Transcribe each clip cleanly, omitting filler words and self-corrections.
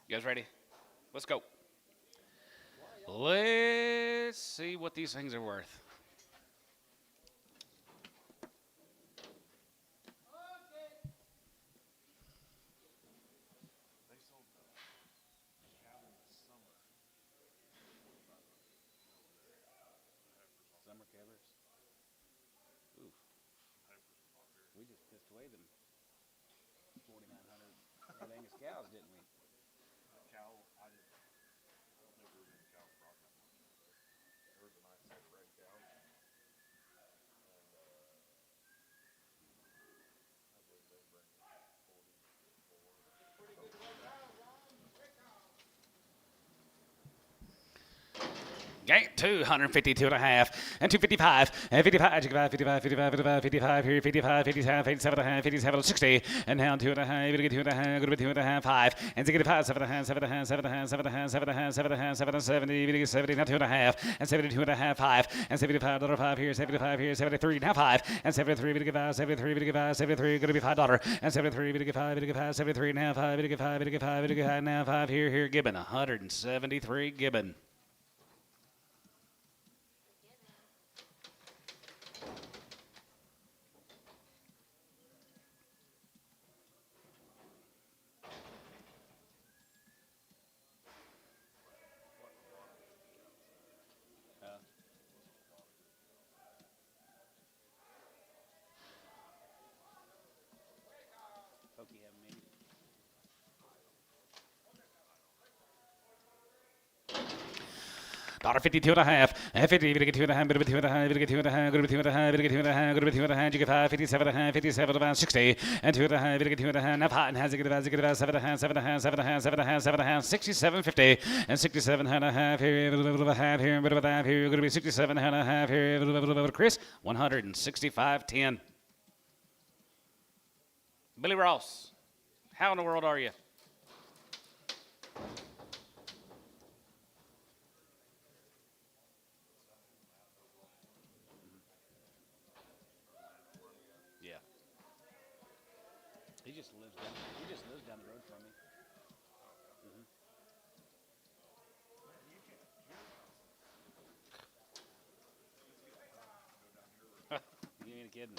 You guys ready? Let's go. Let's see what these things are worth. Summer calvers. Ooh, we just pissed away them 4,900 Red Angus cows, didn't we? Okay, 252 and a half, and 255, and 55, 55, 55, 55, 55, 55, here, 55, 57, 57 and a half, 57, 60, and down 2 and a half, going to get 2 and a half, going to be 2 and a half, 5, and 65, 7 and a half, 7 and a half, 7 and a half, 7 and a half, 7 and a half, 7 and a half, 7 and 70, going to get 70, now 2 and a half, and 72 and a half, 5, and 75, $5 here, 75 here, 73, now 5, and 73, going to get 5, 73, going to get 5, 73, going to be $5, and 73, going to get 5, going to get 5, 73, now 5, going to get 5, going to get 5, going to get 5, now 5 here, Gibbon, 173 Gibbon. $1.52 and a half, and 50, going to get 2 and a half, going to be 2 and a half, going to get 2 and a half, going to be 2 and a half, going to get 2 and a half, going to be 2 and a half, you get 5, 57 and a half, 57 about 60, and 2 and a half, going to get 2 and a half, now 5 and has it, get about 7 and a half, 7 and a half, 7 and a half, 7 and a half, 7 and a half, 7 and a half, 67.50, and 67 and a half here, a little bit of a half here, a bit of a half here, going to be 67 and a half here, a little bit of Chris, 165.10. Billy Ross, how in the world are you? Yeah. He just lives down the road from me. You ain't kidding.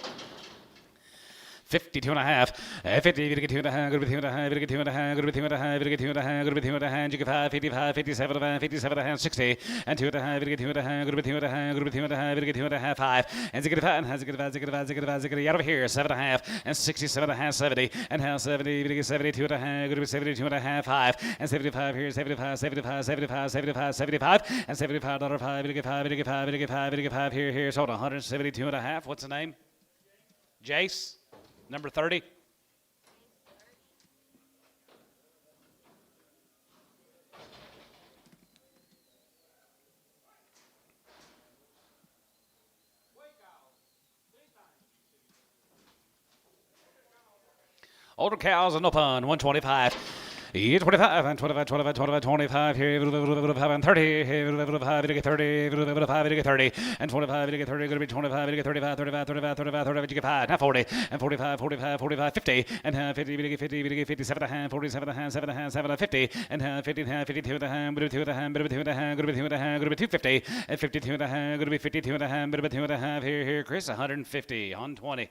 52 and a half, 50, going to get 2 and a half, going to be 2 and a half, going to get 2 and a half, going to be 2 and a half, going to get 2 and a half, going to be 2 and a half, you get 5, 55, 57 and a half, 57 and a half, 60, and 2 and a half, going to get 2 and a half, going to be 2 and a half, going to be 2 and a half, going to get 2 and a half, 5, and 65, and has it, get 5, get out of here, 7 and a half, and 67 and a half, 70, and how 70, going to get 72 and a half, going to be 72 and a half, 5, and 75 here, 75, 75, 75, 75, 75, and $75, 5, going to get 5, going to get 5, going to get 5, going to get 5 here, so 172 and a half, what's the name? Jace, number 30. Older cows and no pun, 125. 25 and 25, 25, 25, 25 here, 5 and 30, 5 to get 30, 5 to get 30, and 25 to get 30, going to be 25 to get 35, 35, 35, 35, 35, you get 5, now 40, and 45, 45, 45, 50, and 50, to get 50, to get 57 and a half, 47 and a half, 7 and a half, 7 and 50, and 50 and a half, 52 and a half, 2 and a half, 2 and a half, going to be 2 and a half, going to be 250, and 52 and a half, going to be 52 and a half, 2 and a half, here, Chris, 150 on 20.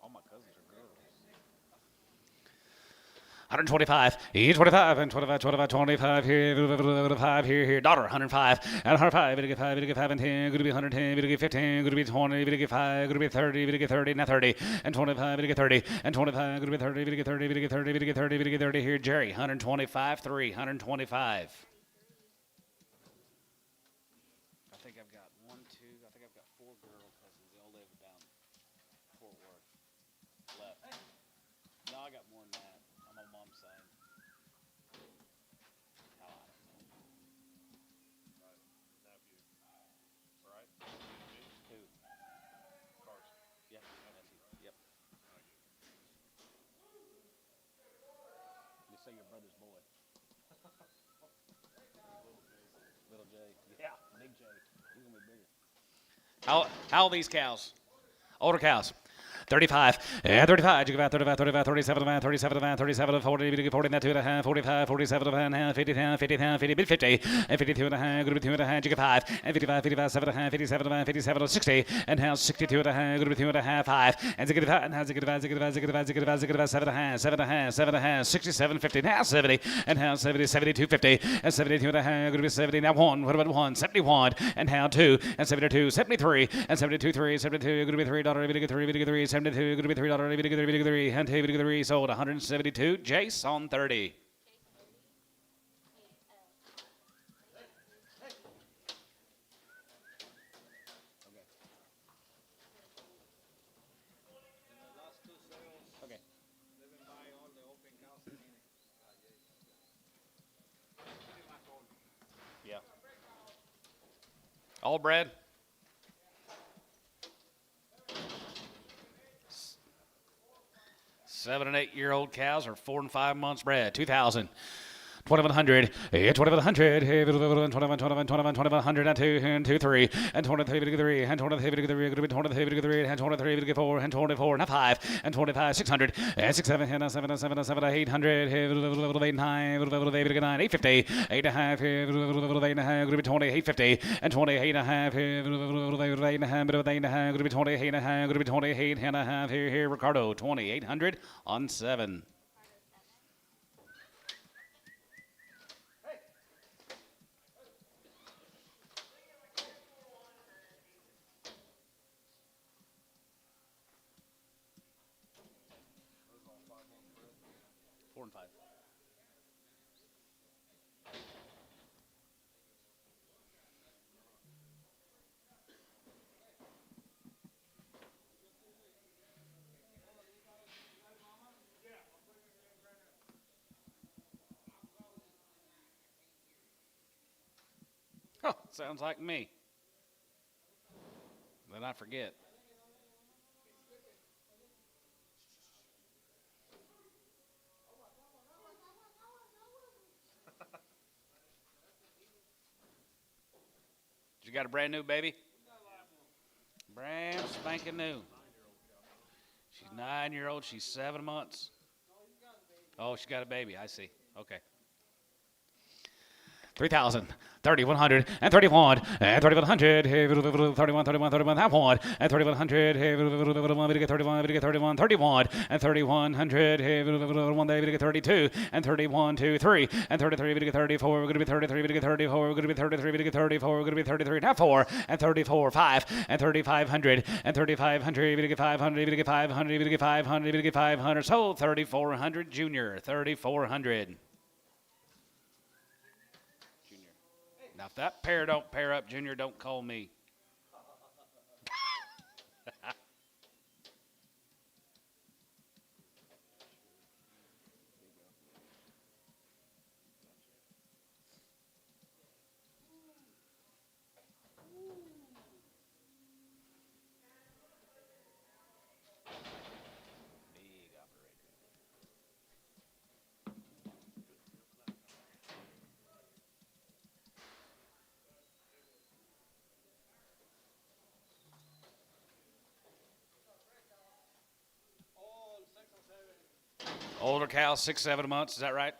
All my cousins are girls. 125, 25, and 25, 25, 25 here, 5 here, daughter, 105, and 105, going to get 5, going to get 5 and 10, going to be 110, going to get 15, going to be 20, going to get 5, going to be 30, going to get 30, now 30, and 25, going to get 30, and 25, going to be 30, going to get 30, going to get 30, going to get 30, going to get 30 here, Jerry, 125, 3, 125. I think I've got 4 girl cousins. They all live down Fort Worth. I got more than that. I'm on mom's side. Oh, I don't know. Nephew. Right? Who? Carson. Yeah, that's you. Yep. You say your brother's boy. Little J. Yeah, Big J. He's gonna be bigger. How old are these cows? Older cows. 35, and 35, 35, 35, 37, 37, 37, 40, 40, 2 and a half, 45, 47 and a half, 50, 50, 50, 50, and 52 and a half, good 2 and a half, 5, and 55, 55, 7 and a half, 57, 57, 60, and now 62 and a half, good 2 and a half, 5, and 65, and 65, 65, 65, 65, 7 and a half, 7 and a half, 7 and a half, 67, 50, now 70, and now 70, 72, 50, and 72 and a half, good 70, now 1, what about 1, 71, and now 2, and 72, 73, and 72, 3, 72, good $3, 3, 72, going to be $3, and 3 sold 172. Jace on 30. Okay. Yeah. All bred. 7 and 8 year old cows are 4 and 5 months bred. 2,000. 2,100, 2,100, 2,100, 2,100, and 2, and 2, 3, and 23, 3, and 23, 3, 23, 3, and 23, 4, and 24, and 5, and 25, 600, and 6, 7, and 7, 7, 7, 800, 8, 9, 850, 8 and a half, 8 and a half, 20, 850, and 28 and a half, 8 and a half, 8 and a half, 28 and a half, 28 and a half, here, Ricardo, 2,800 on 7. And 5. Oh, sounds like me. Then I forget. You got a brand new baby? Brand spanking new. She's 9-year-old. She's 7 months. Oh, she got a baby. I see. Okay. 3,000, 3,100, and 31, and 3,100, 31, 31, 31, that one, and 3,100, 31, 31, 31, and 3,100, 1 day, 32, and 31, 2, 3, and 33, 34, we're going to be 33, 34, we're going to be 33, 34, we're going to be 33, now 4, and 34, 5, and 3,500, and 3,500, 500, 500, 500, 500, so 3,400, junior, 3,400. Now, if that pair don't pair up, Junior, don't call me. Older cow, 6, 7 months. Is that right?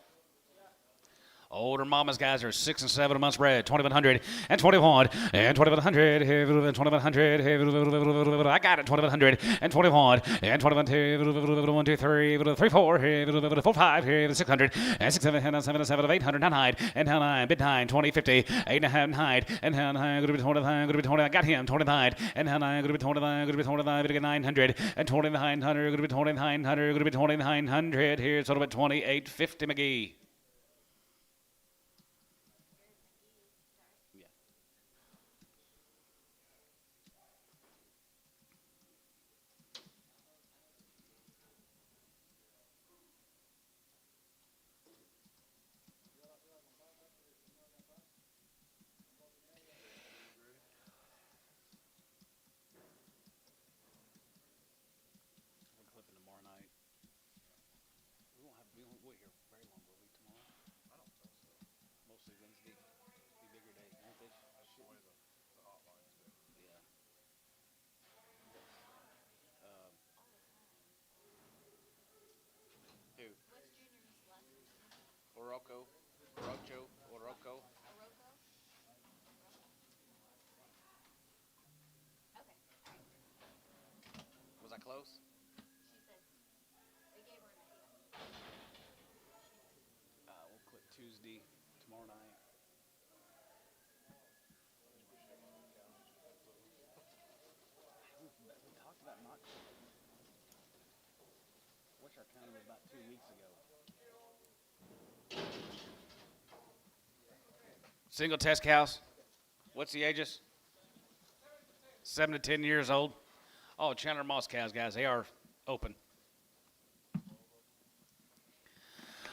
Older mama's guys are 6 and 7 months bred. 2,100 and 21 and 2,100 and 2,100. I got it. 2,100 and 21 and 21, 1, 2, 3, 3, 4, 4, 5, 600 and 6, 7, 7, 7, 800, 9, and 9, bid 9, 20, 50, 8 and a half, 9, and 9, going to be 29, going to be 20. I got him. 29 and 9, going to be 29, going to be 29, going to be 900 and 2,900, going to be 2,900, going to be 2,900. Here's sort of at 2850 McGee. wait here very long, will we, tomorrow? I don't think so. Mostly Wednesday. Be bigger day, won't they? That's the way the hot line's been. Yeah. Um, who? What's Junior's last name? Oroco. Oroco. Oroko? Okay, alright. Was I close? She said, we gave her an idea. We'll click Tuesday, tomorrow night. We talked about not clicking. Wish our county was about 2 weeks ago. Single test cows. What's the ages? 7 to 10 years old. Oh, Chandler Moss cows, guys. They are open.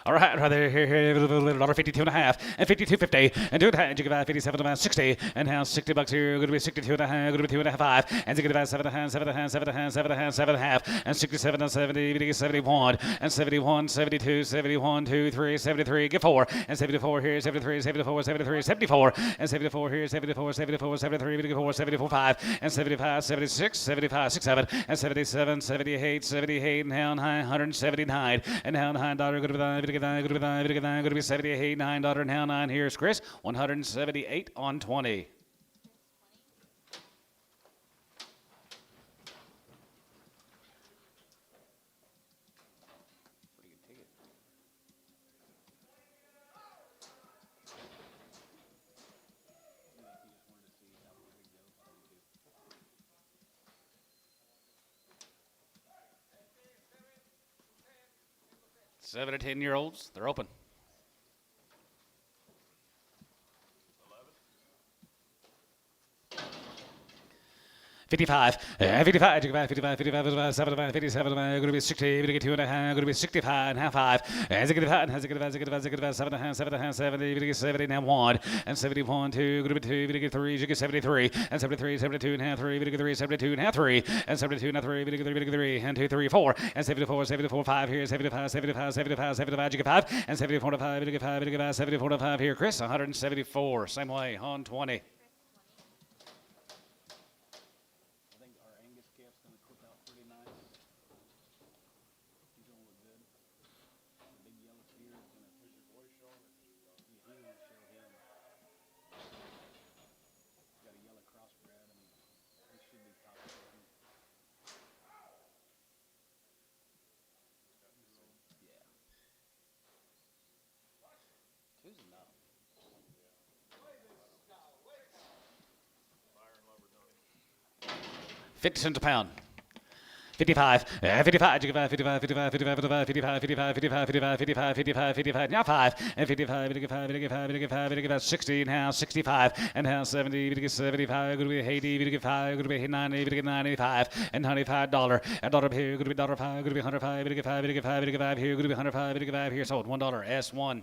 All right, right there, here, $52 and a half, and 52.50, and 2.5, you give out 57 about 60, and now $60 here, going to be 62 and a half, going to be 2.5, and you give out 7 and a half, 7 and a half, 7 and a half, 7 and a half, 7 and a half, and 67 and 70, 71, and 71, 72, 71, 2, 3, 73, get 4, and 74 here, 73, 74, 73, 74, and 74 here, 74, 74, 73, get 4, 74, 5, and 75, 76, 75, 6, 7, and 77, 78, 78, and down high, 179, and down high, dollar, good to be going to be 78, $9 now 9. Here's Chris, 178 on 20. Seven to 10-year-olds, they're open. 55, 55, 55, 55, 55, 75, 57, going to be 60, going to get 2 and a half, going to be 65 and half 5, as it get 5, as it get 5, as it get 5, as it get 5, 7 and a half, 7 and a half, 70, going to get 70, now 1, and 71, 2, going to be 2, going to get 3, you get 73, and 73, 72 and a half, 3, going to get 3, 72 and a half, 3, and 72 and a half, 3, going to get 3, going to get 3, and 2, 3, 4, and 74, 74, 5 here, 75, 75, 75, 75, you get 5, and 74 to 5, going to get 5, going to get 5, 74 to 5 here, Chris, 174, same way, on 20. Two's enough. 50 cents a pound. 55, 55, 55, 55, 55, 55, 55, 55, 55, 55, 55, 55, now 5, and 55, 55, 55, 55, 55, 60, now 65, and now 70, 75, going to be 80, 5, going to be 90, 95, and $95, and $1 here, going to be $1.05, going to be 105, 55, 55, 55 here, going to be 105, 55 here, sold $1, S1.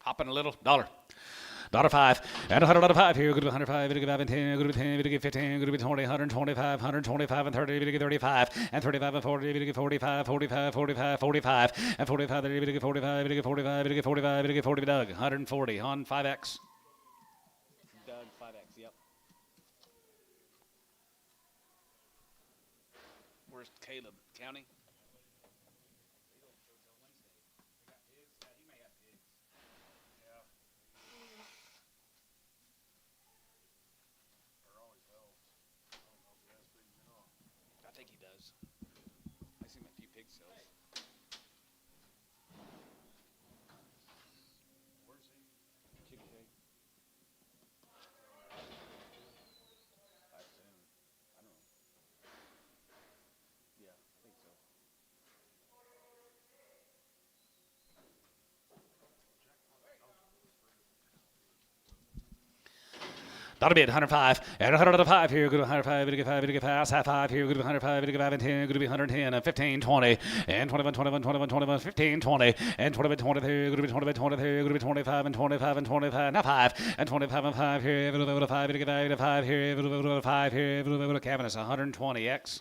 Hopping a little, $1. $5, and $105 here, good to be 105, good to be 5 and 10, good to be 10, good to be 15, good to be 20, 125, 125 and 30, good to be 35, and 35 and 40, good to be 45, 45, 45, 45, and 45, good to be 45, good to be 45, good to be 45, good to be 40, Doug, 140 on 5X. Doug, 5X, yep. Where's Caleb? County? I think he does. I see him at a few pig sales. Where's he? Chick-fil-A. I assume. I don't know. Yeah, I think so. That'll be at 105 and 105 here. Good to 105. Good to get 5. Good to get 5. Outside 5 here. Good to 105. Good to get 5 and 10. Good to be 110 and 15, 20 and 21, 21, 21, 21, 15, 20 and 21, 23. Good to be 20, 23. Good to be 25 and 25 and 25. Now 5 and 25 and 5 here. Good to 5. Good to get 5 and 5 here. Good to 5 here. Good to Kevin. It's 120x.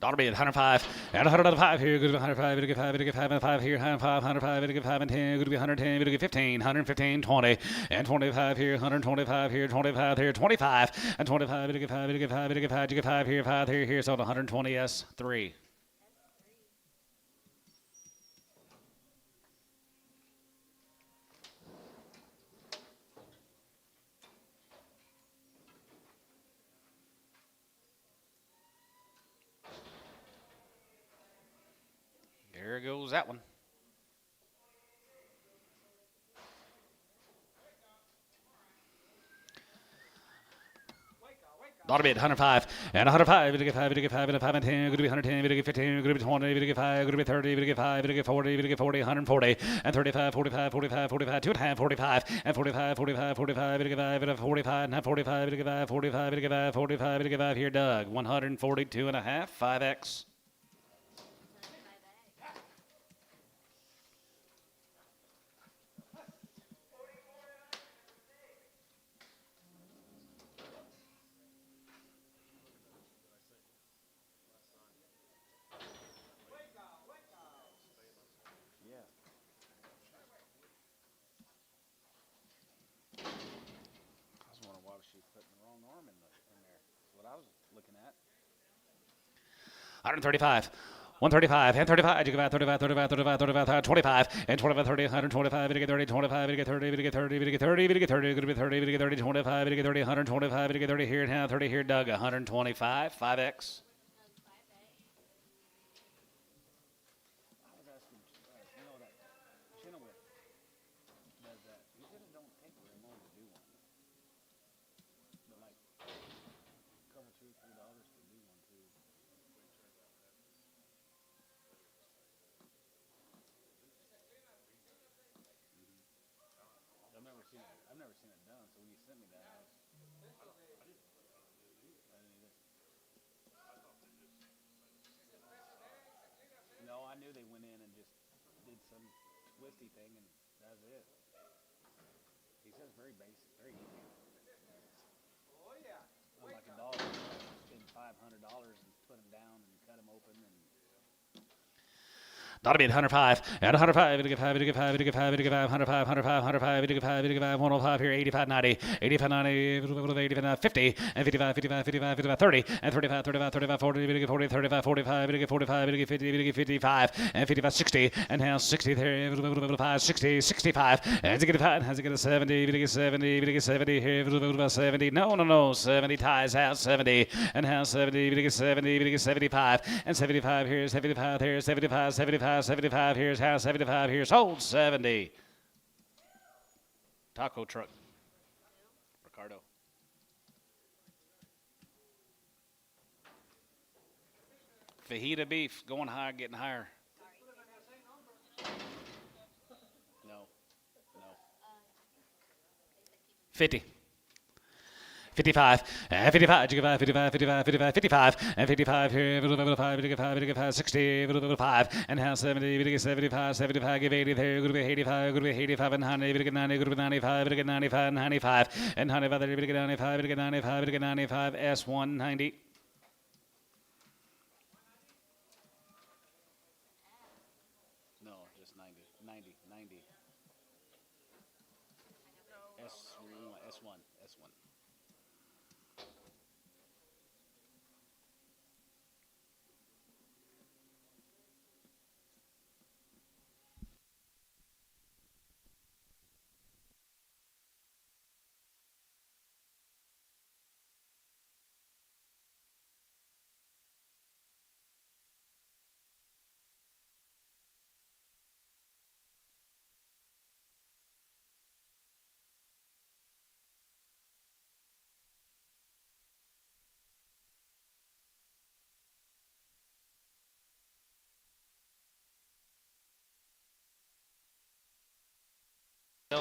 That'll be at 105 and 105 here. Good to 105. Good to get 5. Good to get 5 and 5 here. 105, 105. Good to get 5 and 10. Good to be 110. Good to get 15. 115, 20 and 25 here. 125 here. 25 here. 25 and 25. Good to get 5. Good to get 5. Good to get 5. Good to get 5 here. 5 here. Here. So 120s 3. There goes that one. That'll be at 105 and 105. Good to get 5. Good to get 5 and 5 and 10. Good to be 110. Good to get 15. Good to be 20. Good to get 5. Good to be 30. Good to get 5. Good to get 40. Good to get 40. 140 and 35. 45. 45. 45. 2.5. 45 and 45. 45. 45. Good to get 5. Good to 45 and 45. Good to get 5. 45. Good to get 5. 45. Good to get 5 here. Doug. 142 and a half. 5x. I was wondering why she putting the wrong arm in there. That's what I was looking at. 135. 135 and 35. You get 35, 35, 35, 35, 25 and 25, 30, 125. You get 30, 25. You get 30. You get 30. You get 30. You get 30. You get 30. You get 30. 25. You get 30. 125. You get 30 here and 30 here. Doug. 125. 5x. I've never seen it done, so when you sent me that, I didn't either. No, I knew they went in and just did some twisty thing, and that's it. He says very basic, very easy. Oh yeah. Like a dog, spend $500 and put him down and cut him open and. That'll be at 105 and 105. To get 5. To get 5. To get 5. To get 5. 105. 105. 105. To get 5. To get 5. 105 here. 85. 90. 85. 90. 85. 50 and 55. 55. 55. 55. 30 and 35. 35. 35. 40. To get 40. 35. 45. To get 45. To get 50. To get 55 and 55. 60 and now 60 there. 5. 60. 65 and to get 5. Has to get a 70. To get 70. To get 70 here. 70. No. 70 ties out. 70 and now 70. To get 70. To get 75 and 75 here. 75 here. 75. 75. 75 here's house, 75 here's sold, 70. Taco truck. Ricardo. Fajita beef going higher, getting higher. No. 50. 55 and 55, 55, 55, 55, 55, 55 and 55 here, 55, 60, 5 and now 70, 75, 75, give 80 there, good to be 85, good to be 85 and 90, good to get 90, good to be 95, good to get 95, 95 and 95, good to get 95, good to get 95, good to get 95, S190. No, just 90, 90, 90. S1.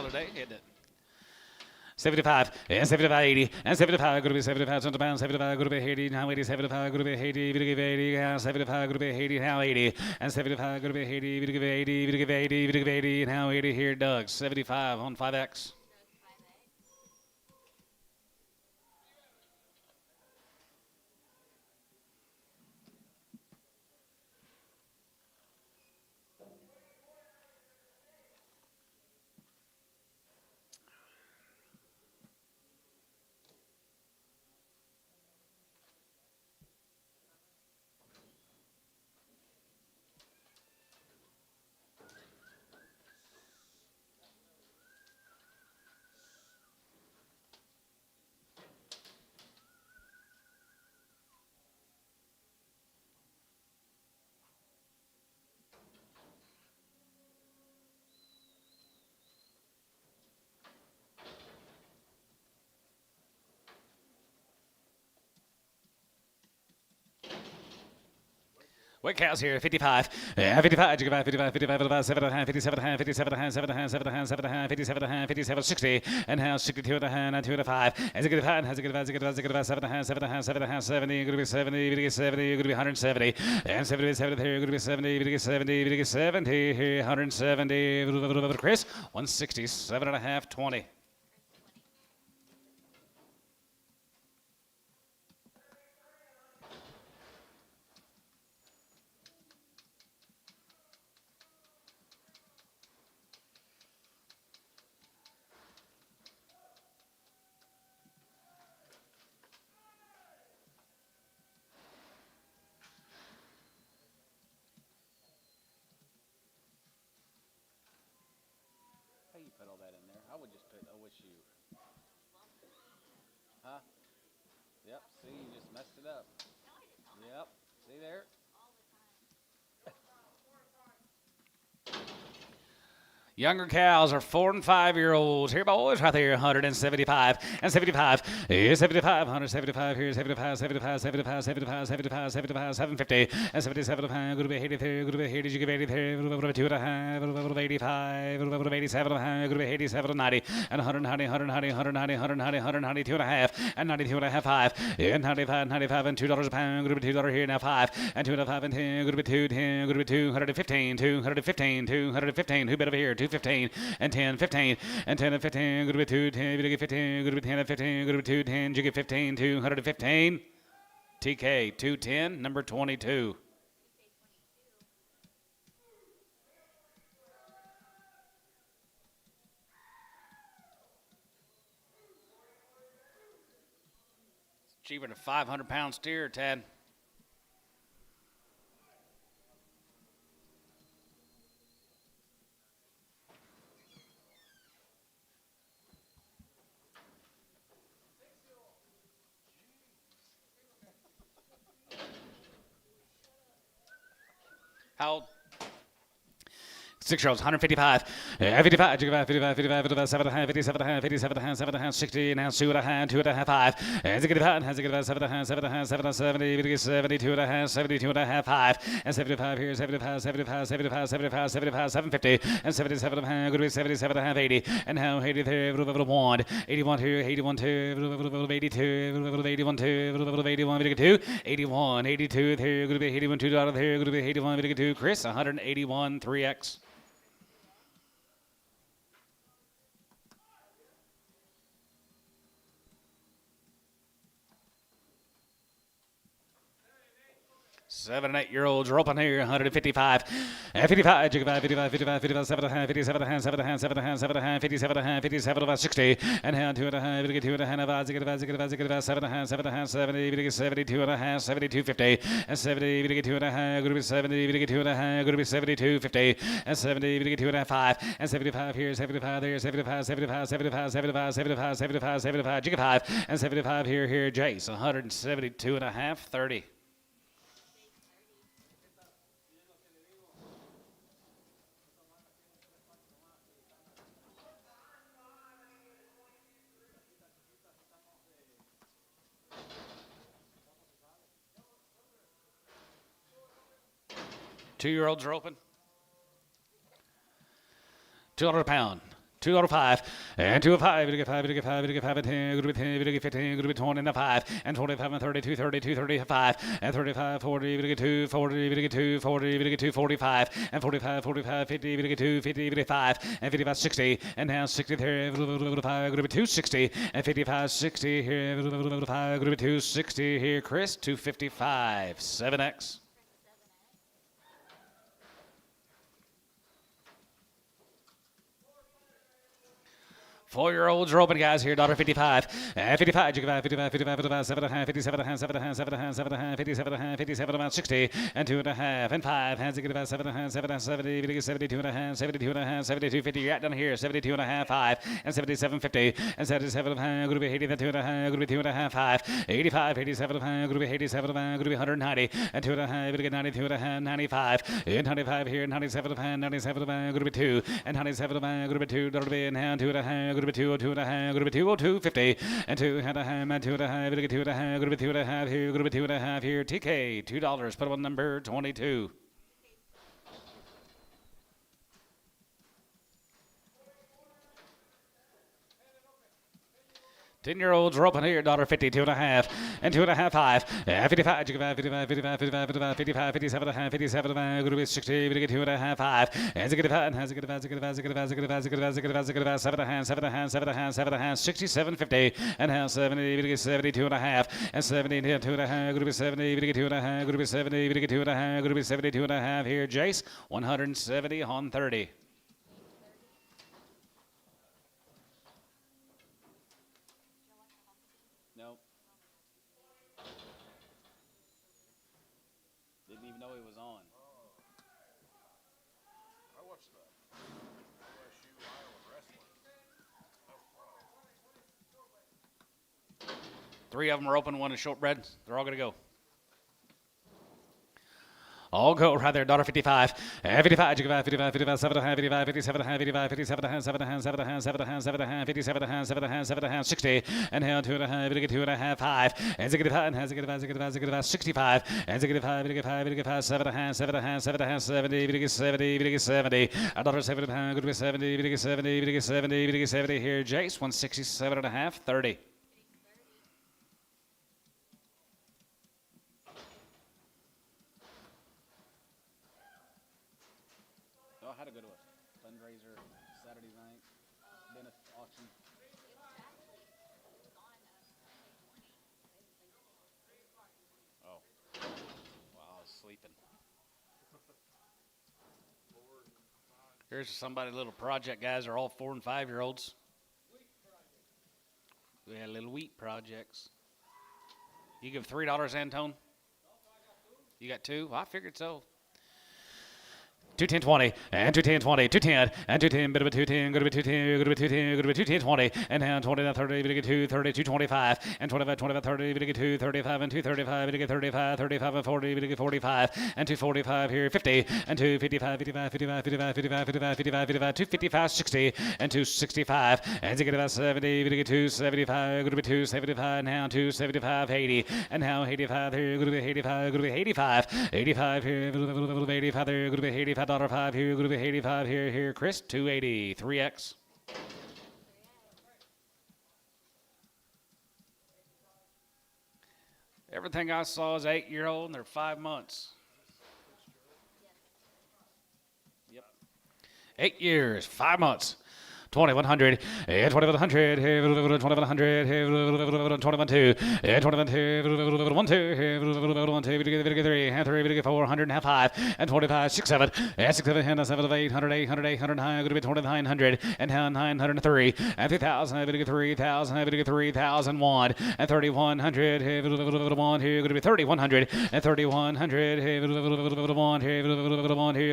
today, isn't it? 75 and 75 80 and 75 going to be 75 cents a pound 75 going to be 80 now 80 75 going to be 80 we give 80 now 75 going to be 80 now 80 and 75 going to be 80 we give 80 we give 80 we give 80 now 80 here Doug 75 on 5X. Weight cows here, 55, 55, 55, 55, 55, 7 and a half, 57 and a half, 57 and a half, 7 and a half, 7 and a half, 7 and a half, 57 and a half, 57, 60, and now 62 and a half, and 2 and a 5, as a good 5, has a good 5, 7 and a half, 7 and a half, 7 and a half, 7 and a half, 70, you're going to be 70, you're going to get 70, you're going to be 170, and 70, 70 here, you're going to be 70, you're going to get 70, you're going to get 70, here, 170, Chris, 160, 7 and a half, 20. How you put all that in there? I would just put OSU. Huh? Yep, see, you just messed it up. Yep, see there? Younger cows are 4 and 5 year olds. Here, boys, right there, 175 and 75. Here's 75, 175. Here's 75, 75, 75, 75, 75, 75, 750 and 77. Going to be 83. Going to be 80. You give 83. Going to be 2 and a half. Going to be 85. Going to be 87. Going to be 87 and 90 and 190, 190, 190, 190, 192 and a half and 92 and a half 5 and 95, 95 and $2 a pound. Going to be $2 here now 5 and 2 and a 5 and 10. Going to be 2, 10. Going to be 215, 215, 215. Who bet over here? 215 and 10, 15 and 10 and 15. Going to be 2, 10. You get 15. Going to be 10 and 15. Going to be 2, 10. You get 15. 215. TK 210, number 22. It's cheaper than a 500-pound steer, Tad. How old? 6-year-olds, 155, 55, 55, 55, 55, 7 and a half, 57 and a half, 57 and a half, 7 and a half, 60, and now 2 and a half, 2 and a half, 5, and 55, has a good 7 and a half, 7 and a half, 7 and 70, 72 and a half, 72 and a half, 5, and 75 here, 75, 75, 75, 75, 75, 750, and 77 and a half, going to be 77 and a half, 80, and now 80 there, 1, 81 here, 81 2, 82, 81 2, 81, 82, 81, 82 there, going to be 81 $2 there, going to be 81, 82, Chris, 181, 3X. Seven and 8 year olds are open here, 155, 55, 55, 55, 55, 57 and a half, 57 and a half, 7 and a half, 7 and a half, 7 and a half, 57 and a half, 57 about 60, and now 2 and a half, 2 and a half, 7 and a half, 7 and a half, 70, 72 and a half, 72, 50, and 70, 2 and a half, going to be 70, 2 and a half, going to be 72, 50, and 70, 2 and a half, 5, and 75 here, 75 there, 75, 75, 75, 75, 75, 75, 75, Jigga 5, and 75 here, Jace, 172 and a half, 30. $2-year-olds are open. $2 a pound. $2.05 and $2.05. We get 5. We get 5. We get 5 and 10. Good with 10. We get 15. Good with 20 and 5 and 25 and 32. 32. 35 and 35. 40. We get 2. 40. We get 2. 40. We get 2. 45 and 45. 45. 50. We get 2. 50. We get 5 and 55. 60 and now 60 there. Good with 260 and 55. 60 here. Good with 260 here. Chris 255. 7X. 4-year-olds are open, guys, here. $1.55. 55. You can buy 55, 55, 55, 7.5, 57, 7.5, 7.5, 7.5, 57, 57, about 60, and 2.5, and 5. Hands, you can buy 7.5, 7.5, 70, 72.5, 72.5, 72.50. You're at down here. 72.5, 5, and 77.50, and 77.5. Going to be 80, 2.5. Going to be 2.5, 5, 85, 87.5. Going to be 87.5. Going to be 190, and 2.5. Going to get 92.5, 95, and 95 here. 97.5, 97.5. Going to be 2, and 97.5. Going to be 2. Going to be in hand 2.5. Going to be 202.5, going to be 202.50, and 2.5, and 2.5, going to get 2.5, going to be 2.5 here, going to be 2.5 here. TK, $2, put on number 22. $10-year-olds are open here, $1.50, 2.5, and 2.5, 5, 55, you can buy 55, 55, 55, 55, 55, 57.5, 57.5, going to be 60, we get 2.5, 5, and 65, and 65, 65, 65, 65, 65, 65, 65, 7.5, 67.50, and now 70, we get 72.5, and 70, and 2.5, going to be 70, we get 2.5, going to be 70, we get 2.5, going to be 72.5 here. Jace, 170 on 30. Nope. Didn't even know he was on. I watched the OSU Iowa wrestling. That was wild. 3 of them are open, 1 is shortbread. They're all going to go. All go right there, $1.55. 55, you can buy 55, 55, 7.5, 55, 57.5, 55, 57.5, 7.5, 7.5, 57.5, 7.5, 60, and now 2.5, we get 2.5, 5, and 65, and 65, 65, and 65, we get 5, 7.5, 70, we get 70, we get 70, $1.70, good to be 70, we get 70, we get 70, we get 70 here. Jace, 167.5, 30. I had to go to a fundraiser Saturday night, benefit auction. Oh, wow, I was sleeping. Here's somebody, little project guys are all 4 and 5-year-olds. We had little wheat projects. You give $3, Antone? You got 2? Well, I figured so. 210.20 and 210.20, 210 and 210, bit of a 210, go to be 210, go to be 210, go to be 210.20, and now 20 to 30, we get 230, 225, and 25, 25, 30, we get 235, and 235, we get 35, 35, and 40, we get 45, and 245 here, 50, and 255, 55, 55, 55, 55, 55, 55, 55, 255, 60, and 265, and you get about 70, we get 275, go to be 275, now 275, 80, and now 85 here, go to be 85, go to be 85, 85 here, 85 there, go to be 85. $5 here, going to be 85 here, Chris, 280, 3X. Everything I saw is 8-year-old and they're 5 months. Yep. 8 years, 5 months. 2100, 2100, 2100, 2100, 2100, 1 2, 1 2, 3, 4, 100 and half 5, and 25, 6 7, and 6 7, and 7 800, 800, 809, going to be 2900, and 903, and 3000, 3000, 3001, and 3100, here, going to be 3100, and 3100, here, going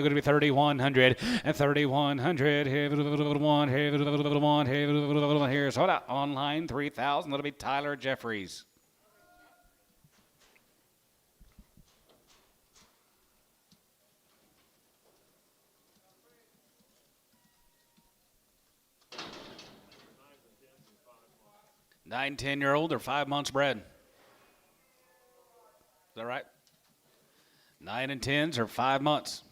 to be 3100, and 3100, here, here, sold out online 3,000. That'll be Tyler Jeffries. Nine, 10-year-old or 5 months bred. Is that right? 9 and 10s or 5 months.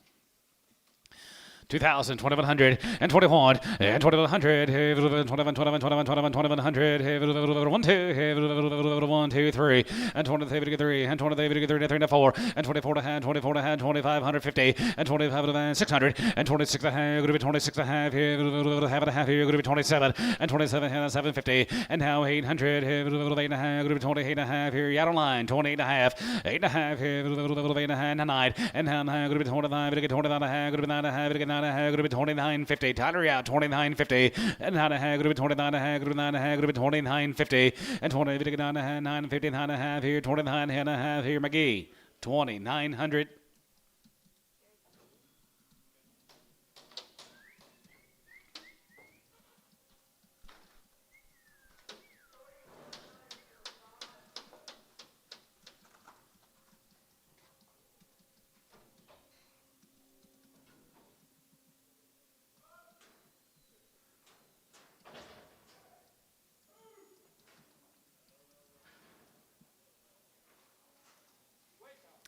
2,000, 2,100, and 21, and 2,100, 21, 21, 21, 21, 2,100, 1, 2, 1, 2, 3, and 23, and 23, 3, 4, and 24 to hand, 24 to hand, 2,550, and 25 to hand, 600, and 26 to hand, going to be 26 to half here, half and a half here, going to be 27, and 27 hand, 750, and now 800, 8 and a half, going to be 28 and a half here, out of line, 28 and a half, 8 and a half here, 8 and a half, 9, and now going to be 25, going to get 25 and a half, going to be 9 and a half, going to get 9 and a half, going to be 29.50, Tyler out, 29.50, and 9 and a half, going to be 29 and a half, going to be 9 and a half, going to be 29.50, and 20, going to get 9 and a half, 9.50, 9 and a half here, 29 and a half here, McGee, 2,900.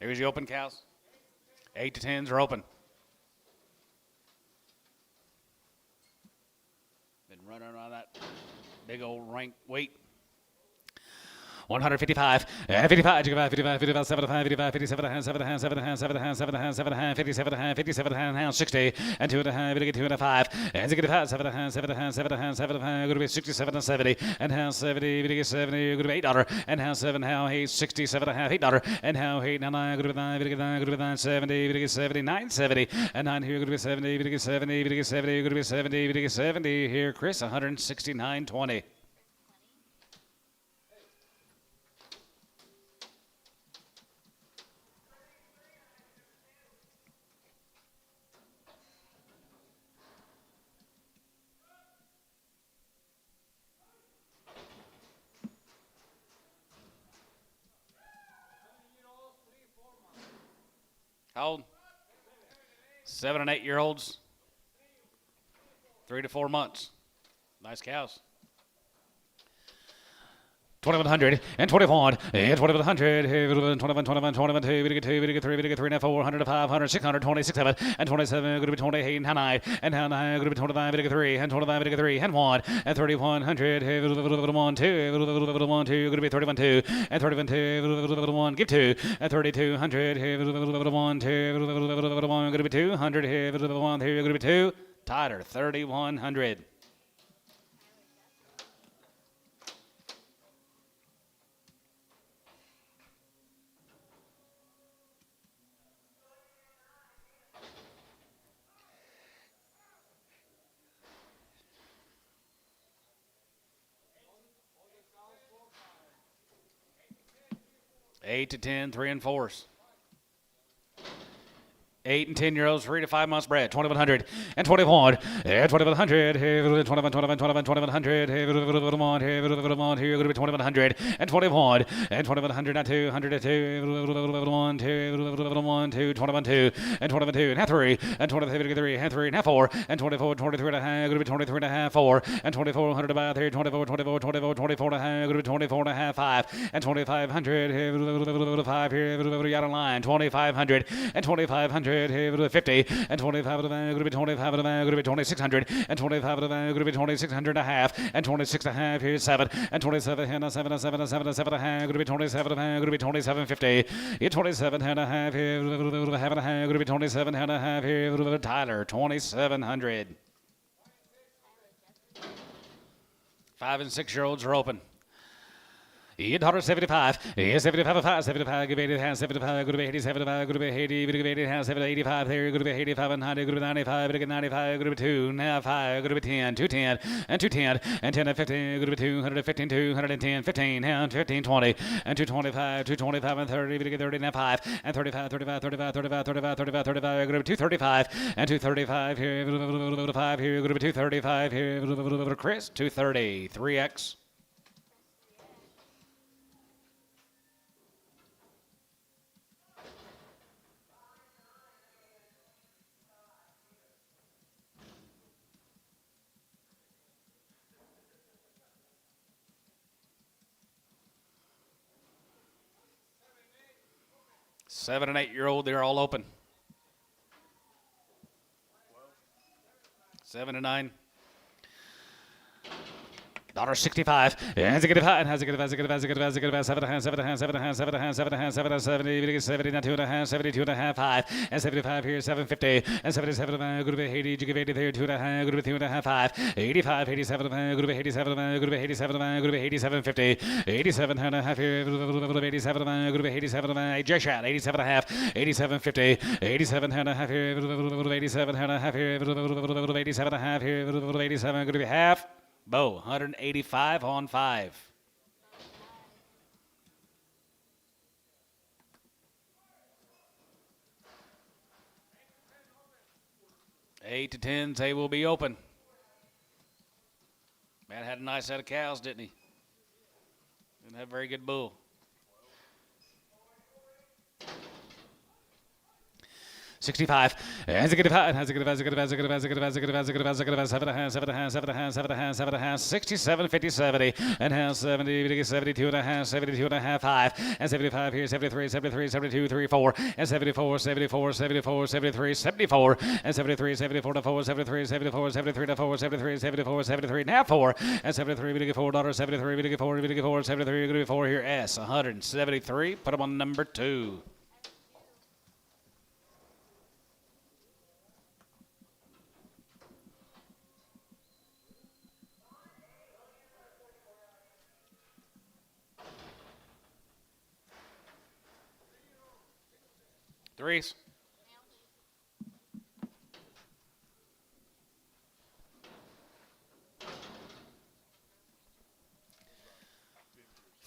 Here's the open cows. 8 to 10s are open. Been running on that big old rank weight. 155, 55, 55, 55, 75, 55, 57, 7, 7, 7, 7, 7, 57, 57, 60, and 2 and a half, to get 2 and a 5, and 65, 7, 7, 7, 7, going to be 67 and 70, and how 70, to get 70, going to be $8, and how 7, how 8, 67 and a half, $8, and how 8, now 9, going to be 9, to get 9, going to be 9, 70, to get 70, 970, and 9 here, going to be 70, to get 70, to get 70, going to be 70, to get 70 here, Chris, 169.20. How old? 7 and 8 year olds. 3 to 4 months. Nice cows. 2,100 and 21 and 2,100, 21, 21, 21, 2, we get 2, we get 3, we get 3 and 4, 100 to 500, 600, 26, 7, and 27, going to be 28, and 9, and 9, going to be 25, we get 3, and 25, we get 3, and 1, and 3,100, 1, 2, 1, 2, going to be 31, 2, and 31, 2, 1, give 2, and 3,200, 1, 2, 1, going to be 200, 1, 2, going to be 2, tighter, 3,100. Eight to 10, 3 and 4s. 8 and 10 year olds, 3 to 5 months bred, 2,100 and 21, and 2,100, 21, 21, 21, 2,100, 21, here, going to be 2,100, and 21, and 2,100, not 2, 100 to 2, 1, 2, 1, 2, 21, 2, and 21, 2, and half 3, and 23, 3, and 3, and half 4, and 24, 23 and a half, going to be 23 and a half, 4, and 2,400 to buy 3, 24, 24, 24, 24 and a half, going to be 24 and a half, 5, and 2,500, 5 here, out of line, 2,500, and 2,500, 50, and 25 of the going to be 25 of the going to be 2,600, and 25 of the going to be 2,600 and a half, and 26 and a half, here's 7, and 27 and a 7, and 7, and 7, and 7 and a half, going to be 27 and a half, going to be 27.50, 27 and a half here, half and a half, going to be 27 and a half here, Tyler, 2,700. 5 and 6 year olds are open. $875, 75, 5, 75, give 80, 75, go to be 80, 75, go to be 80, go to be 80, 70, 85, there, go to be 85 and 90, go to be 95, go to get 95, go to be 2, now 5, go to be 10, 210, and 210, and 10 and 15, go to be 215, 210, 15, and 15, 20, and 225, 225, and 30, go to get 30, now 5, and 35, 35, 35, 35, 35, 35, 35, go to be 235, and 235 here, 5 here, go to be 235 here, Chris, 230, 3X. Seven and 8 year old, they're all open. 7 to 9. Dollar 65. Has a good high. Has a good. Has a good. Has a good. Has a good. 7 and a half. 7 and a half. 7 and a half. 7 and a half. 7 and a half. 7 and a half. 70. 70. Not 2 and a half. 72 and a half. 5 and 75 here. 750 and 77. Good to 80. You give 80 there. 2 and a half. Good to 2 and a half. 5. 85. 87. Good to 87. Good to 87. Good to 87. 50. 87 and a half here. 87. Good to 87. J shot. 87 and a half. 87. 50. 87 and a half here. 87 and a half here. 87 and a half here. 87. Good to be half. Bo, 185 on 5. Eight to 10s, they will be open. Man had a nice set of cows, didn't he? Didn't have a very good bull. 65. Has a good high. Has a good. Has a good. Has a good. Has a good. Has a good. Has a good. Has a good. 7 and a half. 7 and a half. 7 and a half. 7 and a half. 7 and a half. 67, 50, 70. And has 70. 72 and a half. 72 and a half. 5 and 75 here. 73. 73. 72. 3, 4 and 74. 74. 74. 73. 74 and 73. 74 to 4. 73. 74. 73 to 4. 73. 74. 73 and a half. 4 and 73. We get $4. 73. We get 4. We get 4. 73. Going to be 4 here. S 173. Put them on number 2. Threes.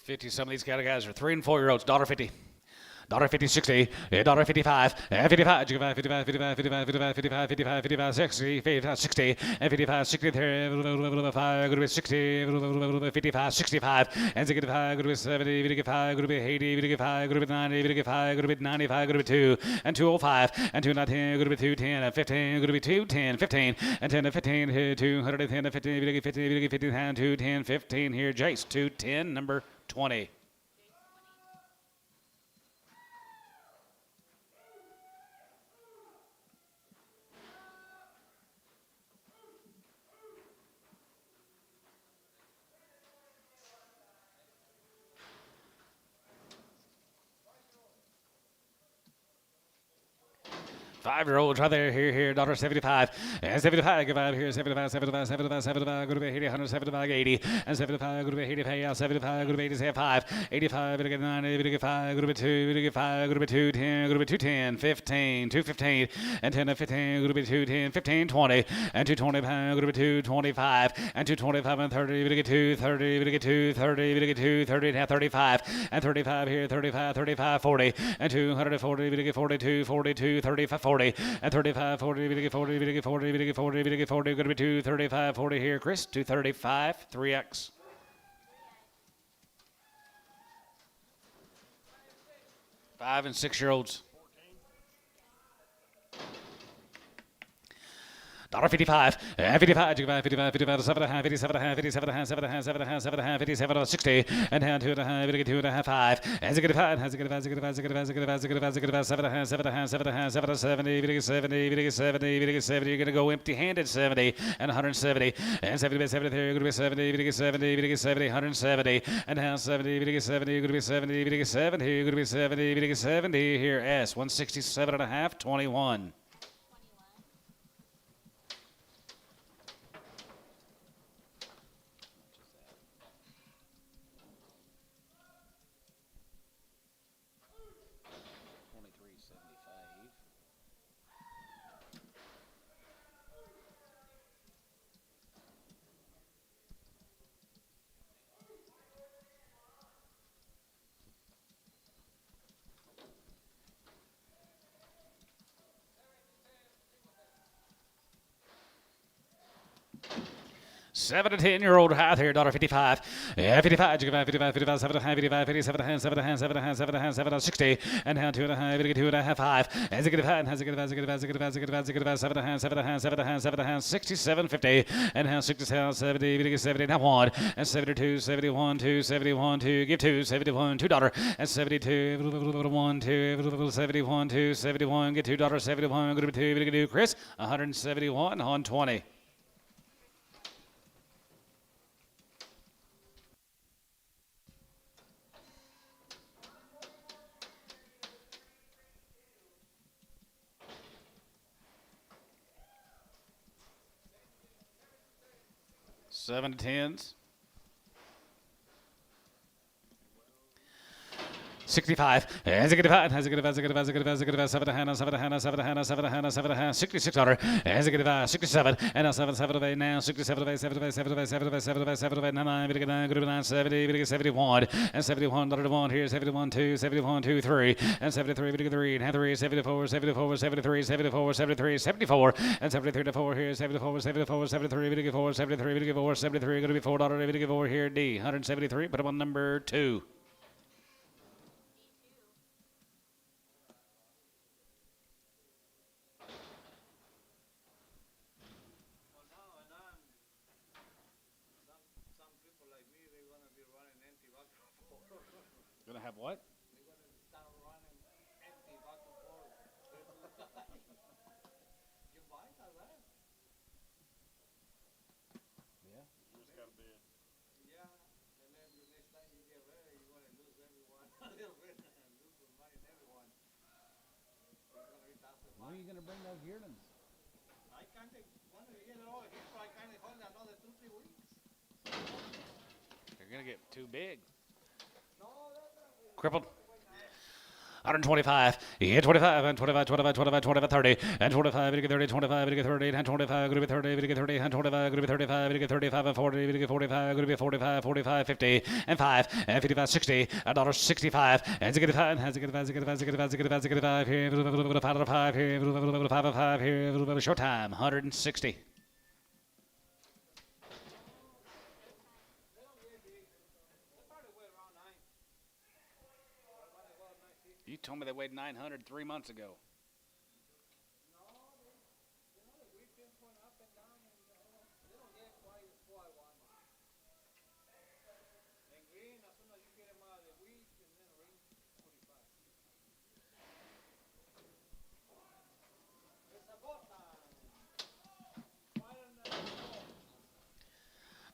$50. Some of these kind of guys are 3 and 4 year olds. $1.50. $1.50, 60, $1.55, 55, 55, 55, 55, 55, 55, 55, 55, 60, 55, 60, and 55, 60, 5, good to be 60, 55, 65, and 65, good to be 70, good to get 5, good to be 80, good to get 5, good to be 90, good to get 5, good to be 95, good to be 2, and 205, and 210, good to be 210, and 15, good to be 210, 15, and 10 to 15, 210 to 15, good to get 50, good to get 50, and 210, 15 here, Jace, 210, number 20. Five-year-olds right there, here, $1.75, and 75, give 5 here, 75, 75, 75, 75, go to be 80, 175, 80, and 75, go to be 80, pay out, 75, go to be 80, 5, 85, go to get 90, go to get 5, go to be 2, go to get 5, go to be 2, 10, go to be 210, 15, 215, and 10 to 15, go to be 210, 15, 20, and 225, go to be 225, and 225 and 30, go to get 2, 30, go to get 2, 30, go to get 2, 30 and a half, 35, and 35 here, 35, 35, 40, and 240, go to get 42, 42, 35, 40. And 35, 40, we get 40, we get 40, we get 40, we get 40, going to be 235, 40 here, Chris, 235, 3X. Five and 6 year olds. $1.55, and 55, 55, 55, 7 and a half, 57 and a half, 57 and a half, 7 and a half, 7 and a half, 7 and a half, 57, 60, and down 2 and a half, we get 2 and a half, 5, as a good 5, has a good 5, as a good 5, as a good 5, as a good 5, as a good 5, as a good 5, 7 and a half, 7 and a half, 7 and a half, 7 to 70, we get 70, we get 70, we get 70, you're going to go empty-handed 70, and 170, and 70 by 73, you're going to be 70, we get 70, we get 70, 170, and down 70, we get 70, you're going to be 70, we get 70, you're going to be 70, we get 70, here, S, 167 and a half, 21. 23.75. Seven to 10 year old high here, $1.55. Yeah, 55, 55, 55, 57, 55, 57, 7, 7, 7, 7, 60, and down 2 and a half, 2 and a half, 5. As a good 5, has a good 5, as a good 5, as a good 5, as a good 5, as a good 5, 7 and a half, 7 and a half, 7 and a half, 7 and a half, 67, 50, and down 67, 70, 70, now 1, and 72, 71, 2, 71, 2, give 2, 71, $2, and 72, 1, 2, 71, 2, 71, get $2, 71, go to 2, Chris, 171 on 20. 7 to 10s. 65. As a good about, as a good about, as a good about, as a good about, as a good about, 7 to hand, 7 to hand, 7 to hand, 7 to hand, 7 to hand, 6,600. As a good about, 67. And now 7 of 8 now, 67 of 8, 7 of 8, 7 of 8, 7 of 8, 7 of 8, 7 of 8, 9, good 9, good 9, 70, good 71. And 71, to 1 here, 71, 2, 71, 2, 3. And 73, good 3, and 3, 74, 74, 73, 74, 73, 74. And 73 to 4 here, 74, 74, 73, good 4, 73, good 4, 73, going to be $4, good 4 here, D. 173, put him on number 2. Well, now and on, some people like me, they're gonna be running empty vacuum for. Gonna have what? They're gonna start running empty vacuum for. You buy that, right? Yeah. You just gotta be. Yeah, and then the next time you get ready, you're gonna lose everyone a little bit and lose the money in everyone. It's gonna be tough to When are buy. you gonna bring those yearlings? I can't take one of you know, he's probably kind of holding another 2-3 weeks. They're gonna get too big. No, that's not. Crippled. 125, yeah, 25, and 25, 25, 25, 25, 30, and 25, 30, 25, 30, and 25, 30, 30, and 25, 35, 35, and 40, 45, 45, 45, 50, and 5, and 55, 60, $1.65, and 65, and 65, 65, 65, 65, 65, here, 5 here, 5 here, showtime, 160. You told me they weighed 900 3 months ago. And green, as soon as you get them out of the wheat, and then ring 45. It's about time.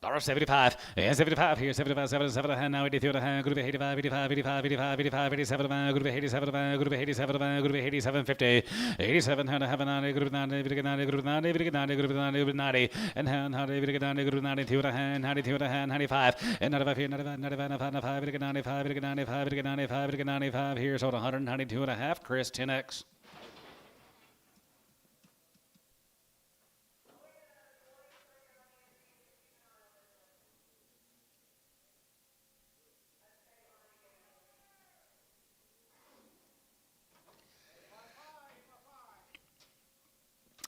$75, and 75 here, 75, 77, and now 83, and group 85, 85, 85, 85, 85, 87, group 87, group 87, group 87, 50, 87, and have a 90, group 90, group 90, group 90, group 90, group 90, group 90, and hand 90, group 90, group 92, and hand 92, and hand 95, and 95 here, 95, 95, 95, 95, 95, 95, 95 here, so 192 and a half, Chris, 10X.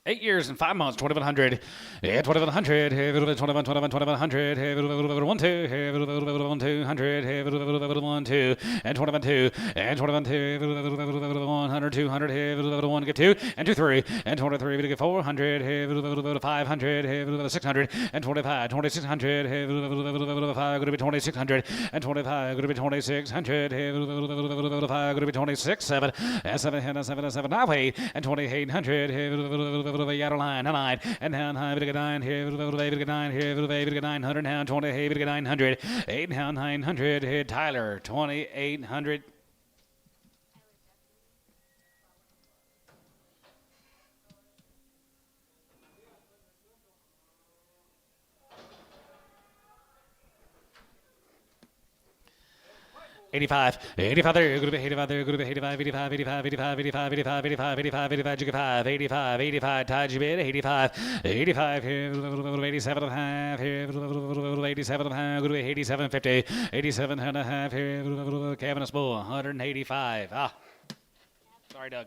Eight years and 5 months, 2,100. Yeah, 2,100. 21, 21, 2,100. 1, 2. 1, 200. 1, 2. And 21, 2. And 21, 2. 100, 200. 1, get 2. And 2, 3. And 23, we get 400. 500. 600. And 25, 2,600. 5, going to be 2,600. And 25, going to be 2,600. 5, going to be 26, 7. And 7, 7, 7. Now 8. And 2,800. Yellow line, 9, and down high, big 9 here, big 9 here, big 900, down 20, big 900, 8 down 900, here, Tyler, 2,800. 85, 85 there, group 85 there, group 85, 85, 85, 85, 85, 85, 85, 85, 85, 85, 85, 85, tied you bid, 85, 85 here, 87 and a half here, 87 and a half, group 87, 50, 87 and a half here, Kevin Bull, 185. Ah, sorry, Doug.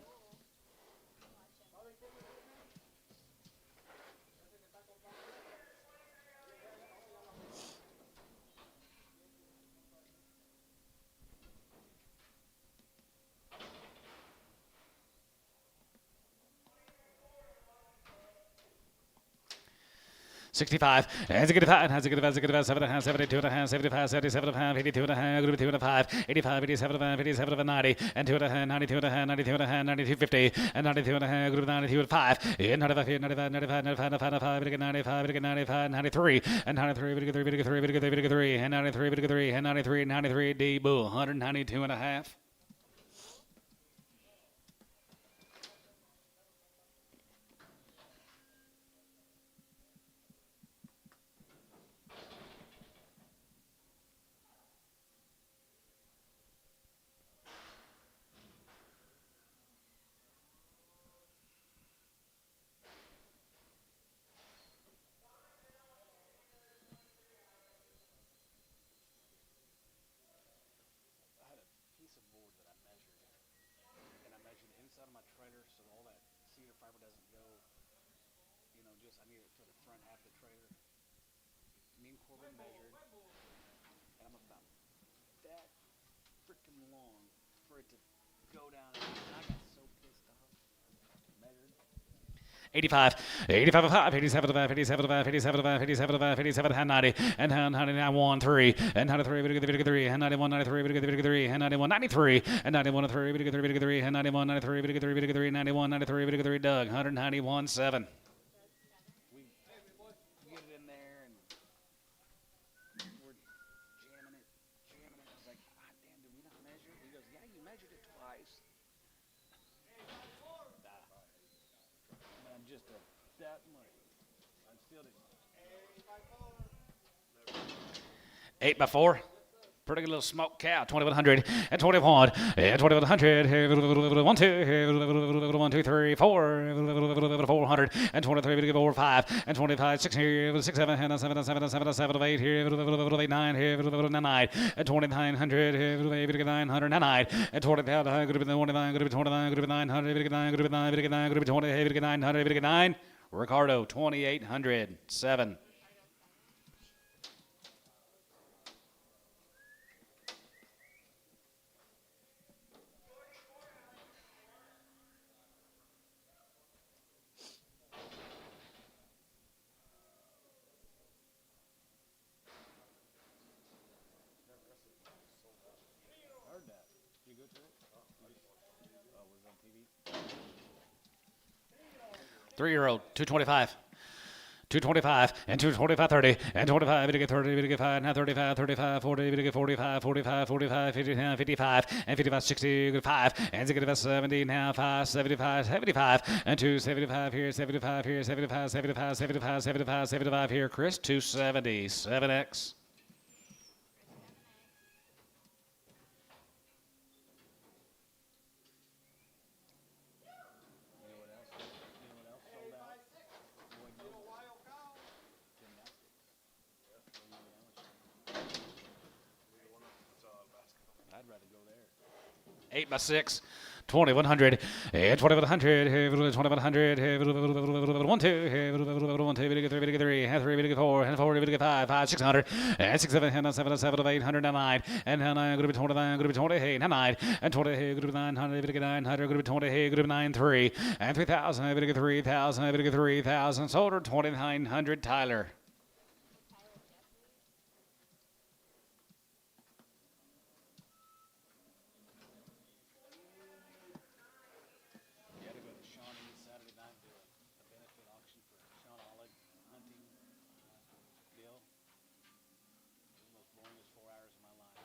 $65, has a good five, has a good 7 and a half, 72 and a half, 75, 77 and a half, 82 and a half, group 2 and a 5, 85, 87 and a half, 87 and 90, and 2 and a half, 92 and a half, 92 and a half, 92, 50, and 92 and a half, group 92 and 5, and 95, 95, 95, 95, 95, 95, 95, 93, and 93, 3, and 93, 3, and 93, 93, D Bull, 192 and a half. feeder fiber doesn't go, I need it for the front half of the trailer. Me and Corbin measured, and I'm about that freaking long for it to go down, and I got so pissed off. Measured. 85, 85 5, 87 5, 87 5, 87 5, 87 5, 87 and 90, and 99 1 3, and 93 3, and 91 93 3, and 91 93, and 91 3 3, and 91 93 3, 91 93 3, Doug 191 7. We get it in there, and we're jamming it. I was like, ah, damn, did we not measure it? He goes, yeah, you measured it twice. I'm just that much. I'm still didn't. 8 by 4. Pretty good little smoked cow. 2100 and 21 and 2100. 1 2 1 2 3 4 400 and 23 4 5 and 25 6 here 6 7 and 7 7 7 7 8 here 8 9 here 9 and 2900 here 909 and 20,000 could be 29 could be 29 could be 900 could be 9 could be 9 could be 9 could be 20 could be 900 could be 9. Ricardo 2800 7. Heard that. You go to it? Oh, was it on TV? 3-year-old 225. 225 and 225 30 and 25 to get 30 to get 5 now 35 35 40 to get 45 45 45 59 55 and 55 60 to 5 and to get 70 now 5 75 75 and 275 here 75 here 75 75 75 75 75 here Chris 270 7X. I'd rather go there. 8 by 6 2100 and 2100 2100 1 2 1 2 3 3 and 3 4 and 4 5 5 600 and 6 7 and 7 7 800 and 9 and 9 going to be 29 going to be 20 and 9 and 20 going to be 900 900 going to be 20 going to be 9 3 and 3000 going to get 3000 going to get 3000 sold her 2900 Tyler. You had to go to Shawnee Saturday night to a benefit auction for Sean Oleg hunting deal. It was the most boringest 4 hours of my life.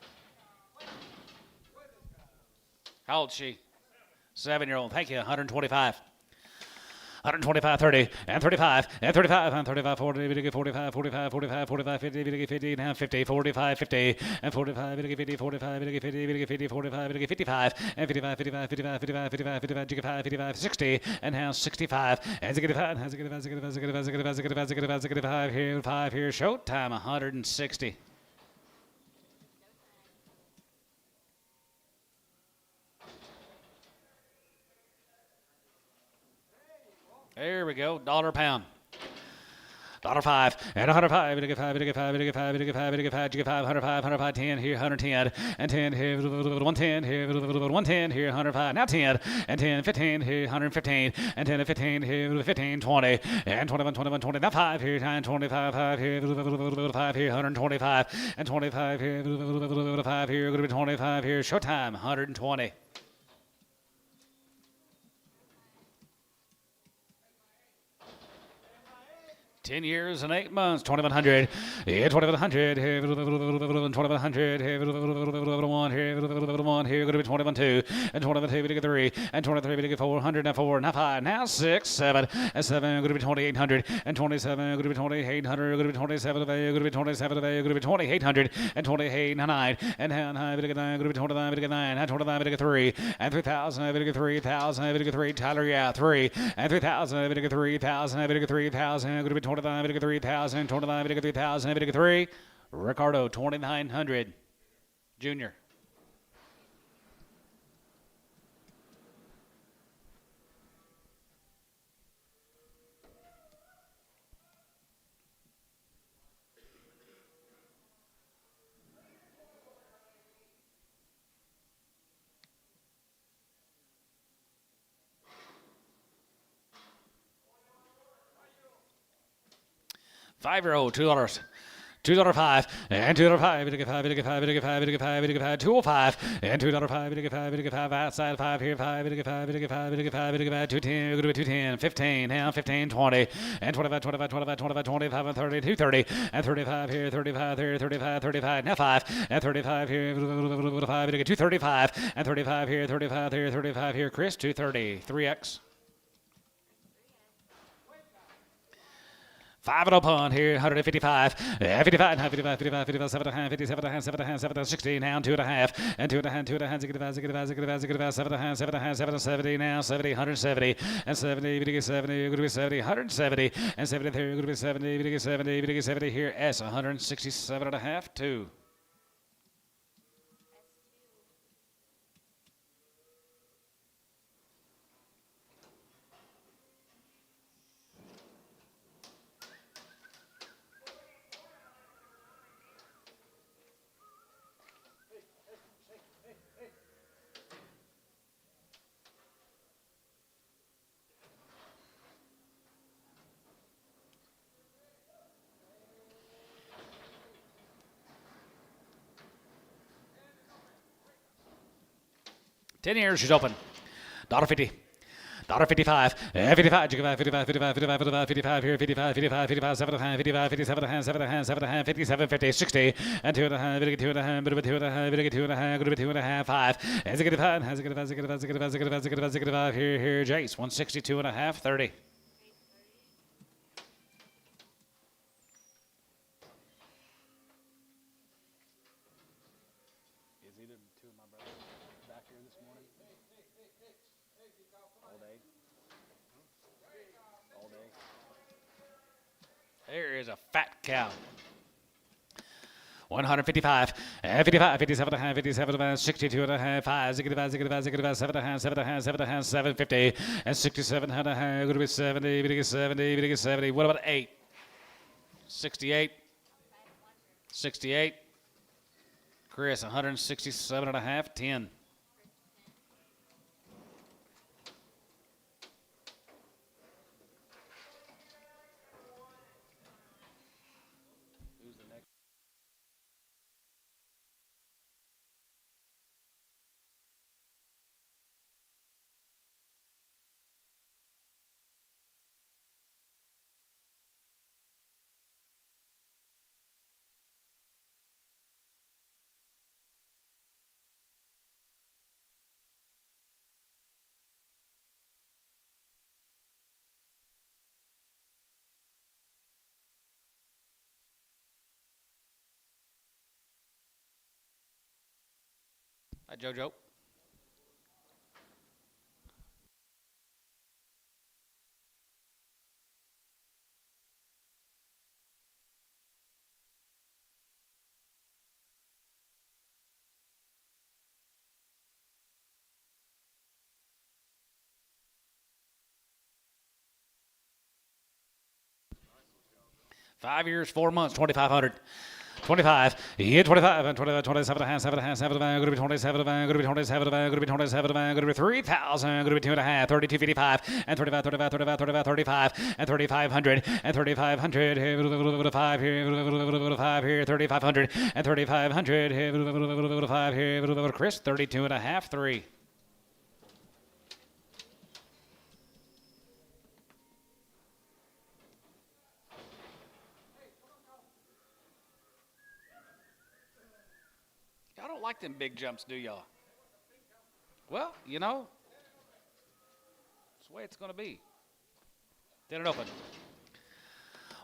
How old is she? 7-year-old. Thank you. 125. 125, 30, and 35, and 35, and 35, 40, 45, 45, 45, 45, 50, 50, and 50, 45, 50, and 45, 50, 45, 50, 50, 45, 55, and 55, 55, 55, 55, 55, 55, 55, 60, and now 65, and 65, and 65 here, 5 here, showtime 160. There we go, dollar pound. $5 and 105, to get 5, to get 5, to get 5, to get 5, to get 5, to get 5, 105, 105, 10 here, 110, and 10 here, 110 here, 110 here, 105, now 10, and 10, 15 here, 115, and 10 and 15 here, 15, 20, and 21, 21, 20, now 5 here, 9, 25, 5 here, 5 here, 125, and 25 here, 5 here, going to be 25 here, showtime, 120. 10 years and 8 months, 2100, yeah, 2100, 2100, 1 here, 1 here, going to be 21 2, and 21 2, to get 3, and 23 to get 400, now 4, now 5, now 6, 7, and 7, going to be 2800, and 27, going to be 2800, going to be 27, going to be 27, going to be 2800, and 28, 9, and 9, to get 9, going to be 29, to get 9, and 29, to get 3, and 3000, to get 3000, to get 3, Tyler, yeah, 3, and 3000, to get 3000, to get 3000, going to be 25, to get 3000, 25, to get 3000, to get 3, Ricardo, 2900, Junior. 5-year-old, $2. $2.05 and $2.05. Bid $5, bid $5, bid $5, bid $5, bid $5, $2.05 and $2.05. Bid $5, bid $5 outside 5 here 5. Bid $5, bid $5, bid $5, bid $5, 210. We're going to be 210, 15 now 15, 20 and 25, 25, 25, 25, 25 and 30, 230 and 35 here, 35 here, 35, 35 now 5 and 35 here, 5. Bid 235 and 35 here, 35 here, 35 here. Chris 230, 3x. 5-0 pond here, 155, 55, 55, 55, 57, 57, 57, 60, now 2.5, and 2.5, 2.5, 65, 65, 65, 65, 7, 7, 7, 70, now 70, 170, and 70, we get 70, we're going to be 70, 170, and 73, we're going to be 70, we get 70, we get 70 here, S, 167.5, 2. $10 years, she's open. $1.50. $1.55, 55, 55, 55, 55, 55, 55 here, 55, 55, 55, 7 and 55, 57 and 7 and 7 and 57, 50, 60, and 2.5, bit of 2.5, bit of 2.5, bit of 2.5, good bit 2.5, 5, as a good 5, has a good 5, here, Jace, 162.5, 30. Is either two of my brothers back here this morning? All day? All day? There is a fat cow. 155, 55, 57 and 57, 62 and 5, 65, 65, 65, 7 and 7 and 7 and 750, and 67 and going to be 70, we get 70, we get 70. What about 8? 68, 68. Chris, 167 and a half, 10. Who's the next? Hi, JoJo. Five years, 4 months, 2,500. 25, yeah, 25, and 25, 27 and a half, 7 and a half, 7 and a half, going to be 27, going to be 27, going to be 27, going to be 3,000, going to be 2.5, 32.55, and 35, 35, 35, 35, 35, and 3,500, and 3,500, here, 5 here, 5 here, 3,500, and 3,500, here, 5 here, Chris, 32 and a half, 3. Y'all don't like them big jumps, do y'all? Well, you know, it's the way it's going to be. Get it open.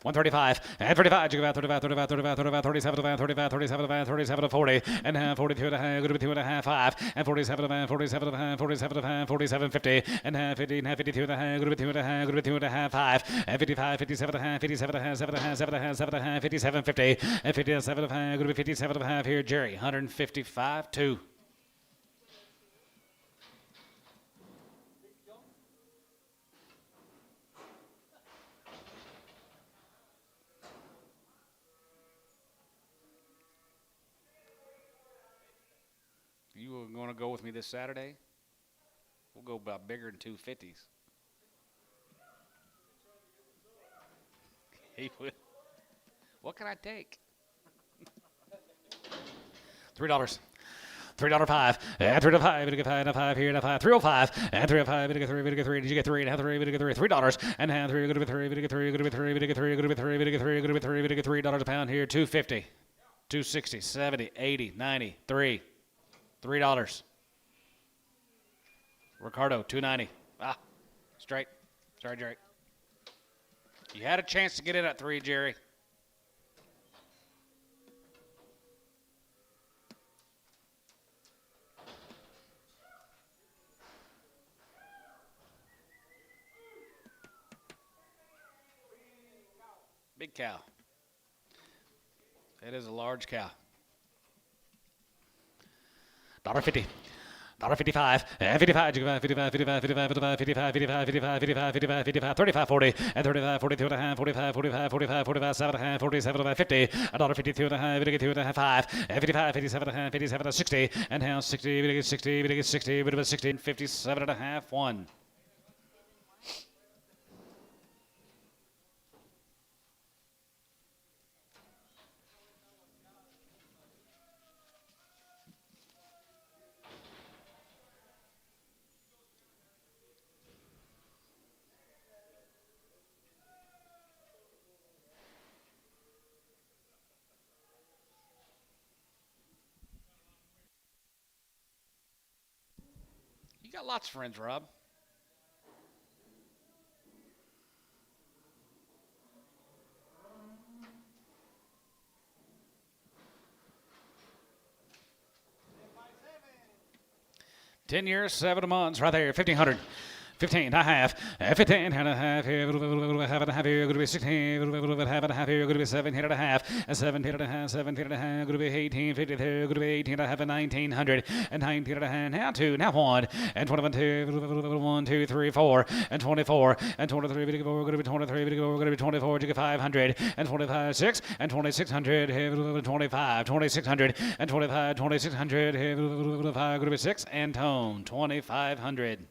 135, and 35, 35, 35, 35, 35, 37, 35, 37, 37, 40, and 42 and a half, good to be 2.5, 5, and 47, 47, 47, 47, 50, and 50, and 52 and a half, good to be 2.5, good to be 2.5, 5, and 55, 57 and a half, 57 and a half, 7 and a half, 7 and a half, 7 and a half, 57, 50, and 57 and a half, good to be 57 and a half here, Jerry, 155, 2. You were going to go with me this Saturday? We'll go about bigger than 250s. He would. What can I take? $3. $3.05 and $3.05. We get $5 here and a $5. $3.05 and $3.05. We get $3. We get $3. Did you get $3 and a half? $3. We get $3. $3 and a half. $3. Good to be $3. We get $3. Good to be $3. We get $3. Good to be $3. We get $3. Good to be $3. We get $3 a pound here. $2.50. $2.60. $70. $80. $90. $3. $3. Ricardo. $2.90. Ah, straight. Sorry, Jerry. You had a chance to get in at 3, Jerry. Big cow. That is a large cow. $1.50. $1.55 and 55, 55, 55, 55, 55, 55, 55, 55, 55, 55, 55, 35, 40 and 35, 42 and a half, 45, 45, 45, 45, 7 and a half, 47 and a half, 50, $1.52 and a half, 52 and a half, 5 and 55, 57 and a half, 57 and 60 and now 60, 60, 60, 60 and 57 and a half, 1. You got lots of friends, Rob. $10 years, 7 months, right there, 1,500. 15 and a half, 15 and a half here, half and a half here, going to be 16, half and a half here, going to be 17 and a half, 17 and a half, 17 and a half, going to be 18, 50 there, going to be 18 and a half, and 1900, and 19 and a half, now 2, now 1, and 21, 2, 1, 2, 3, 4, and 24, and 23, going to be 23, going to be 24, you get 500, and 25, 6, and 2600, 25, 2600, and 25, 2600, 25, going to be 6, and tone, 2500.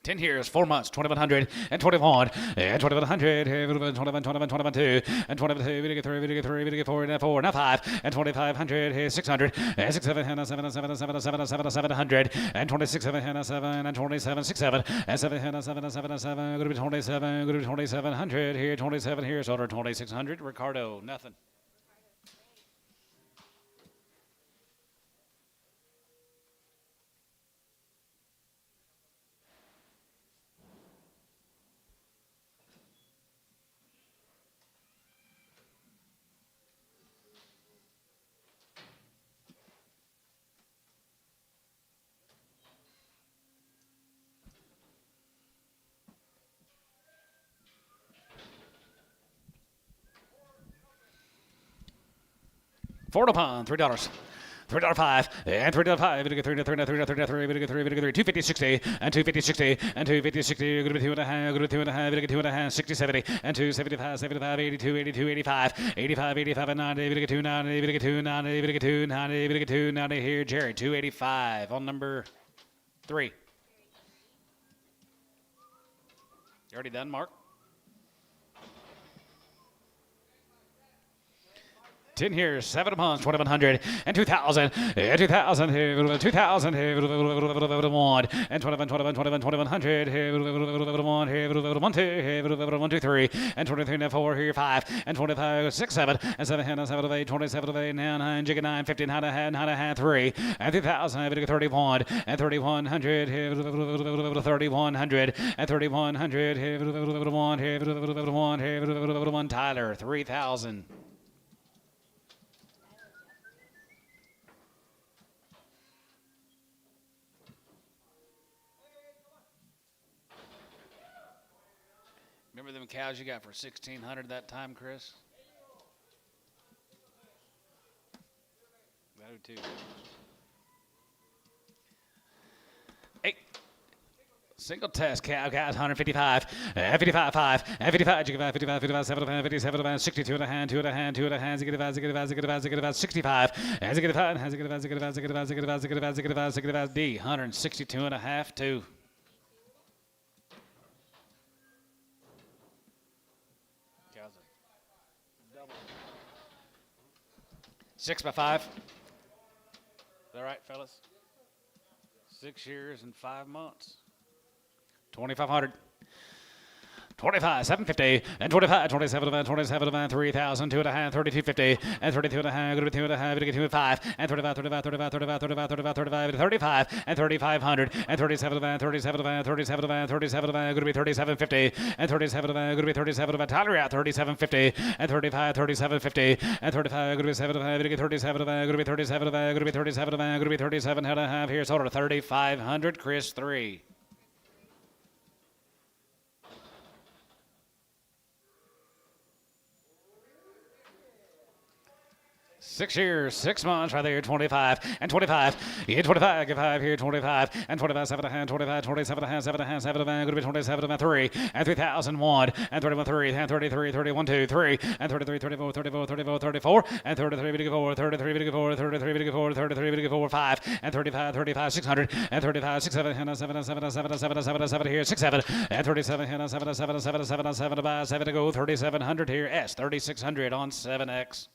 $10 years, 4 months, 2,100 and 21 and 2,100, 21, 21, 21, 2 and 22, we get 3, we get 3, we get 4 and 4, now 5 and 2,500, 600 and 6, 7, and 7, 7, 7, 7, 7, 700 and 26, 7, and 7 and 27, 6, 7 and 7, and 7, and 7, 7, going to be 27, going to be 2,700 here, 27 here, so 2,600. Ricardo, nothing. Ford upon $3. $3.05 and $3.05. We get 3, 3, 3, 3, 3, 3, we get 3, we get 3, 250, 60 and 250, 60 and 250, 60. Going to be 2 and a half, going to be 2 and a half, we get 2 and a half, 60, 70 and 275, 75, 82, 82, 85, 85, 85 and 90. We get 2, 90, we get 2, 90, we get 2, 90, we get 2, 90 here. Jerry, 285 on number 3. You already done, Mark? 10 years, 7 months, 2,100 and 2,000 and 2,000 here, 2,000 here, 1 and 21, 21, 21, 2,100 here, 1 here, 1, 2 here, 1, 2, 3 and 23 and 4 here, 5 and 25, 6, 7 and 7 and 7 of 8, 27 of 8, 9, jig 9, 15, how to have 3 and 2,000, 31 and 3,100 here, 3,100 and 3,100 here, 1 here, 1 here, 1 Tyler, 3,000. Remember them cows you got for $1,600 that time, Chris? I do too. Single test cow guys 155, 55 5, 55 55 55 75 57 62 and a hand 2 and a hand 2 and a hand 65 65 65 D 162 and a half 2. Cows are double. 6 by 5. Is that right, fellas? 6 years and 5 months. 2,500. 25, 750, and 25, 27, 27, 3,000, 2 and a half, 3250, and 32 and a half, 2 and a half, 2 5, and 35, 35, 35, 35, 35, 35, 35, 35, and 3,500, and 37, 37, 37, 37, going to be 3750, and 37, going to be 37, Tyler out 3750, and 35, 3750, and 35, going to be 75, 37, going to be 37, going to be 37, going to be 37 and a half here, sold at 3,500, Chris 3. 6 years, 6 months, right there, 25, and 25, yeah, 25, get 5 here, 25, and 25, 7 and a half, 25, 27 and a half, 7 and a half, 7 and a half, going to be 27 and 3, and 3,001, and 31, 3, and 33, 31, 2, 3, and 33, 34, 34, 34, 34, and 33, 54, 33, 54, 33, 54, 33, 54, 5, and 35, 35, 600, and 35, 6, 7, and 7, 7, 7, 7, 7, 7 here, 6, 7, and 37, and 7, 7, 7, 7, 7, 5, 7 to go, 3,700 here, S, 3,600 on 7X.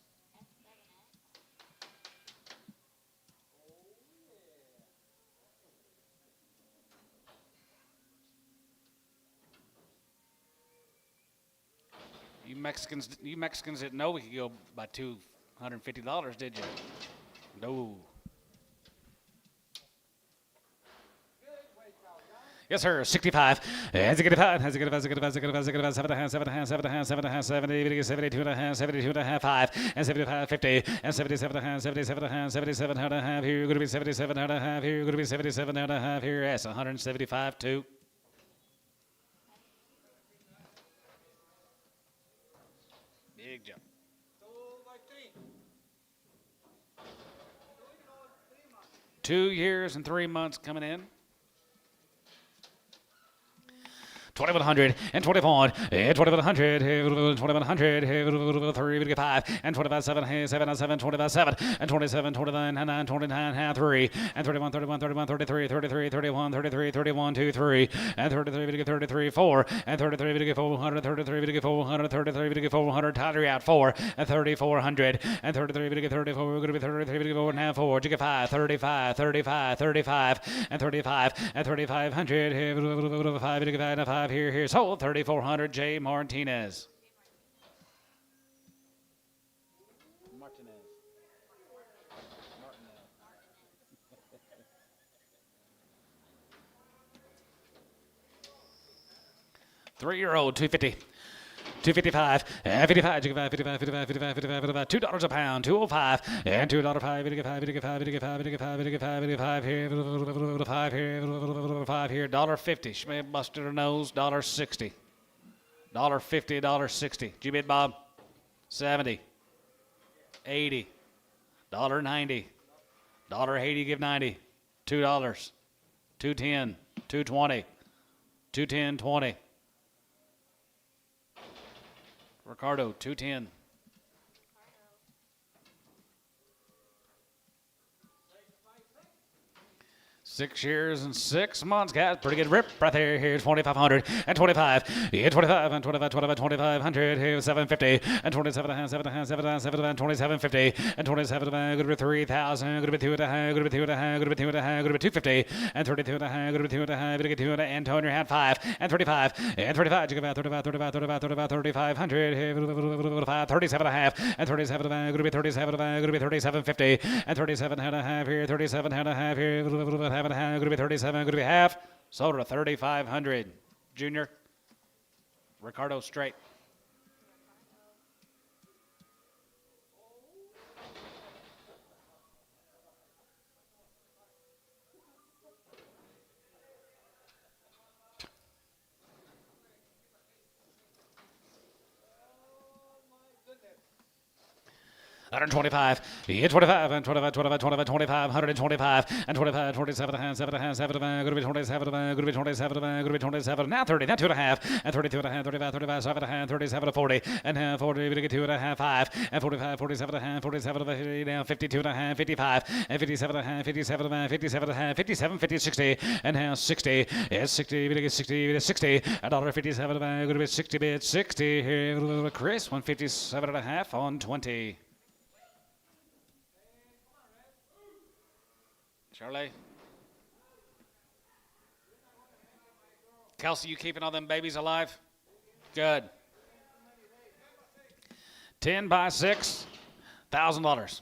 You Mexicans didn't know we could go by $250, did you? No. Yes, sir. 65. Has a good five. Has a good 7 and a half, 7 and a half, 7 and a half, 7 and a half, 72 and a half, 72 and a half, 5, and 75, 50, and 77 and a half, 77 and a half, 77 and a half. Here, you're going to be 77 and a half. Here, you're going to be 77 and a half. Here, S, 175, 2. Big jump. 2 years and 3 months coming in. 2,100 and 21, and 2,100, 2,100, 3, 5, and 25, 7, 7, 7, 25, 7, and 27, 29, 9, 29, 3, and 31, 31, 31, 33, 33, 31, 33, 31, 2, 3, and 33, 33, 4, and 33, 400, 33, 400, 33, 400, Tyler out 4, and 3,400, and 33, 34, we're going to be 33, 4 and a half, 4, Jigga 5, 35, 35, 35, and 35, and 3,500, 5, 5, here, sold 3,400, J. Martinez. Martinez. 3-year-old, 250. 255, 55, 55, 55, 55, 55, 55, $2 a pound, 205, and $2 5, 55, 55, 55, 55, 55 here, 5 here, 5 here, $1.50. She may have busted her nose, $1.60. $1.50, $1.60. Did you bid, Bob? 70, 80, $1.90, $1.80, give 90, $2, 210, 220, 210, 20. Ricardo, 210. 6 years and 6 months, guys. Pretty good rip right there. Here's 2,500 and 25. Yeah, 25 and 25, 25, 2,500. Here's 750 and 27 and a half, 7 and a half, 7 and a half, 7 and a half, 2750 and 27 and a half. Good to be 3,000. Good to be 2 and a half. Good to be 2 and a half. Good to be 2 and a half. Good to be 250 and 32 and a half. Good to be 2 and a half. Good to be 2 and a half. Antonio had 5 and 35 and 35. You got 35, 35, 35, 35, 3,500. 37 and a half and 37 and a half. Good to be 37 and a half. Good to be 3750 and 37 and a half here. 37 and a half here. Going to be 37, going to be half. Sold at 3,500. Junior. Ricardo straight. 125, yeah, 25, and 25, 25, 25, 25, 125, and 25, 27 and a half, 7 and a half, 7 and a half, going to be 27, going to be 27, going to be 27, now 30, now 2 and a half, and 32 and a half, 35, 35, 7 and a half, 37 to 40, and half 40, we're going to get 2 and a half, 5, and 45, 47 and a half, 47 to 50, now 52 and a half, 55, and 57 and a half, 57 and a half, 57 and a half, 57, 50, 60, and now 60, yes, 60, we're going to get 60, we're 60, $1.57, going to be 60 bid, 60, here, Chris, 157 and a half on 20. Charlie? Kelsey, you keeping all them babies alive? Good. 10 by 6, $1,000.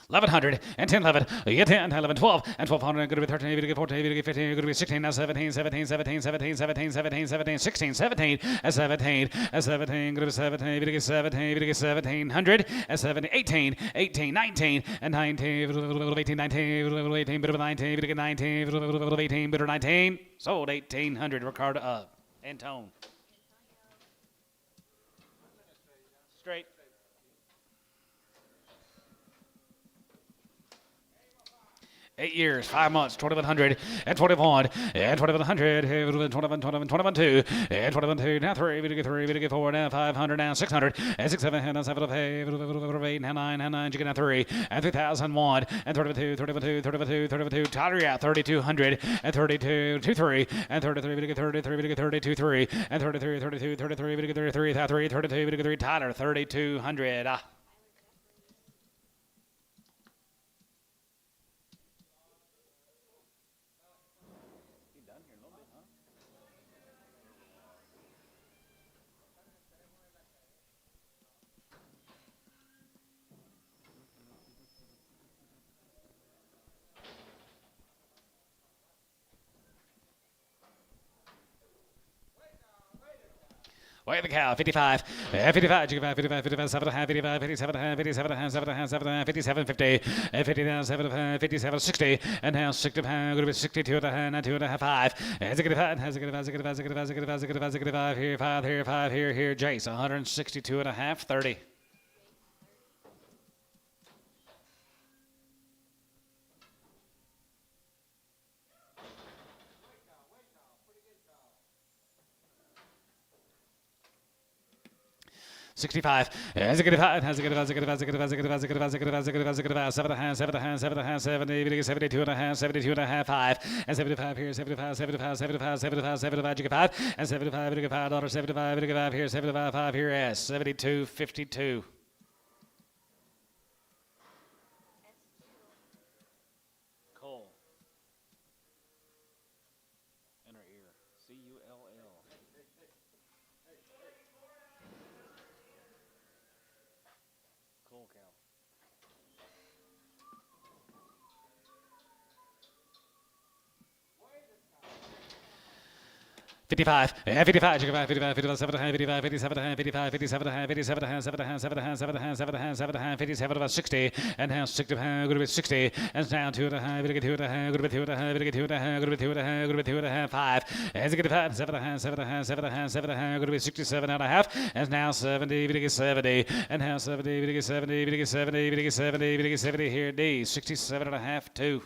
1,100 and 10, 11, yeah, 10, 11, 12, and 1,200, going to be 13, going to be 14, going to be 15, going to be 16, now 17, 17, 17, 17, 17, 17, 17, 16, 17, and 17, and 17, going to be 17, going to get 17, going to get 1,700, and 17, 18, 18, 19, and 19, 18, 19, 18, bit of 19, going to get 19, 18, bit of 19, sold 1,800, Ricardo, Antone. Straight. Eight years, 5 months, 2,100, and 21, and 2,100, 21, 21, 21, 2, and 21, 2, now 3, we get 3, we get 4, now 500, now 600, and 6, 7, now 7, 8, now 9, now 9, you get now 3, and 3,001, and 32, 32, 32, 32, Tyler, yeah, 3,200, and 32, 23, and 33, we get 33, we get 32, 3, and 33, 32, 33, we get 33, 32, we get 3, Tyler, 3,200. Weigh the cow, 55, 55, 55, 55, 55, 7 and a half, 55, 57 and a half, 57 and a half, 7 and a half, 7 and a half, 57, 50, 50 now, 7 and a half, 57, 60, and now 60 pound, going to be 62 and a half, now 2 and a half, 5, has a good 5, has a good 5, has a good 5, has a good 5, has a good 5, has a good 5, has a good 5, here, 5, here, 5, here, Jace, 162 and a half, 30. $65. Has a good five. Has a good. Has a good. Has a good. Has a good. Has a good. Has a good. Has a good. Has a good. 7 and a half. 7 and a half. 7 and a half. 70. 72 and a half. 72 and a half. 5 and 75 here. 75. 75. 75. 75. 75. You get 5 and 75. You get $5. 75. You get 5 here. 75. 5 here. S. 72. 52. Cole. In her ear. CULL. Cool cow. $55. 55. 55. 55. 57. 55. 57. 55. 57. 57. 7. 7. 7. 7. 7. 57. About 60. And now 60. Going to be 60. And now 2 and a half. Going to get 2 and a half. Going to be 2 and a half. Going to get 2 and a half. Going to be 2 and a half. Going to be 2 and a half. 5. As it get 5. 7 and a half. 7 and a half. 7 and a half. 7 and a half. Going to be 67 and a half. And now 70. Going to get 70. And now 70. Going to get 70. Going to get 70. Going to get 70. Going to get 70 here. D. 67 and a half. 2.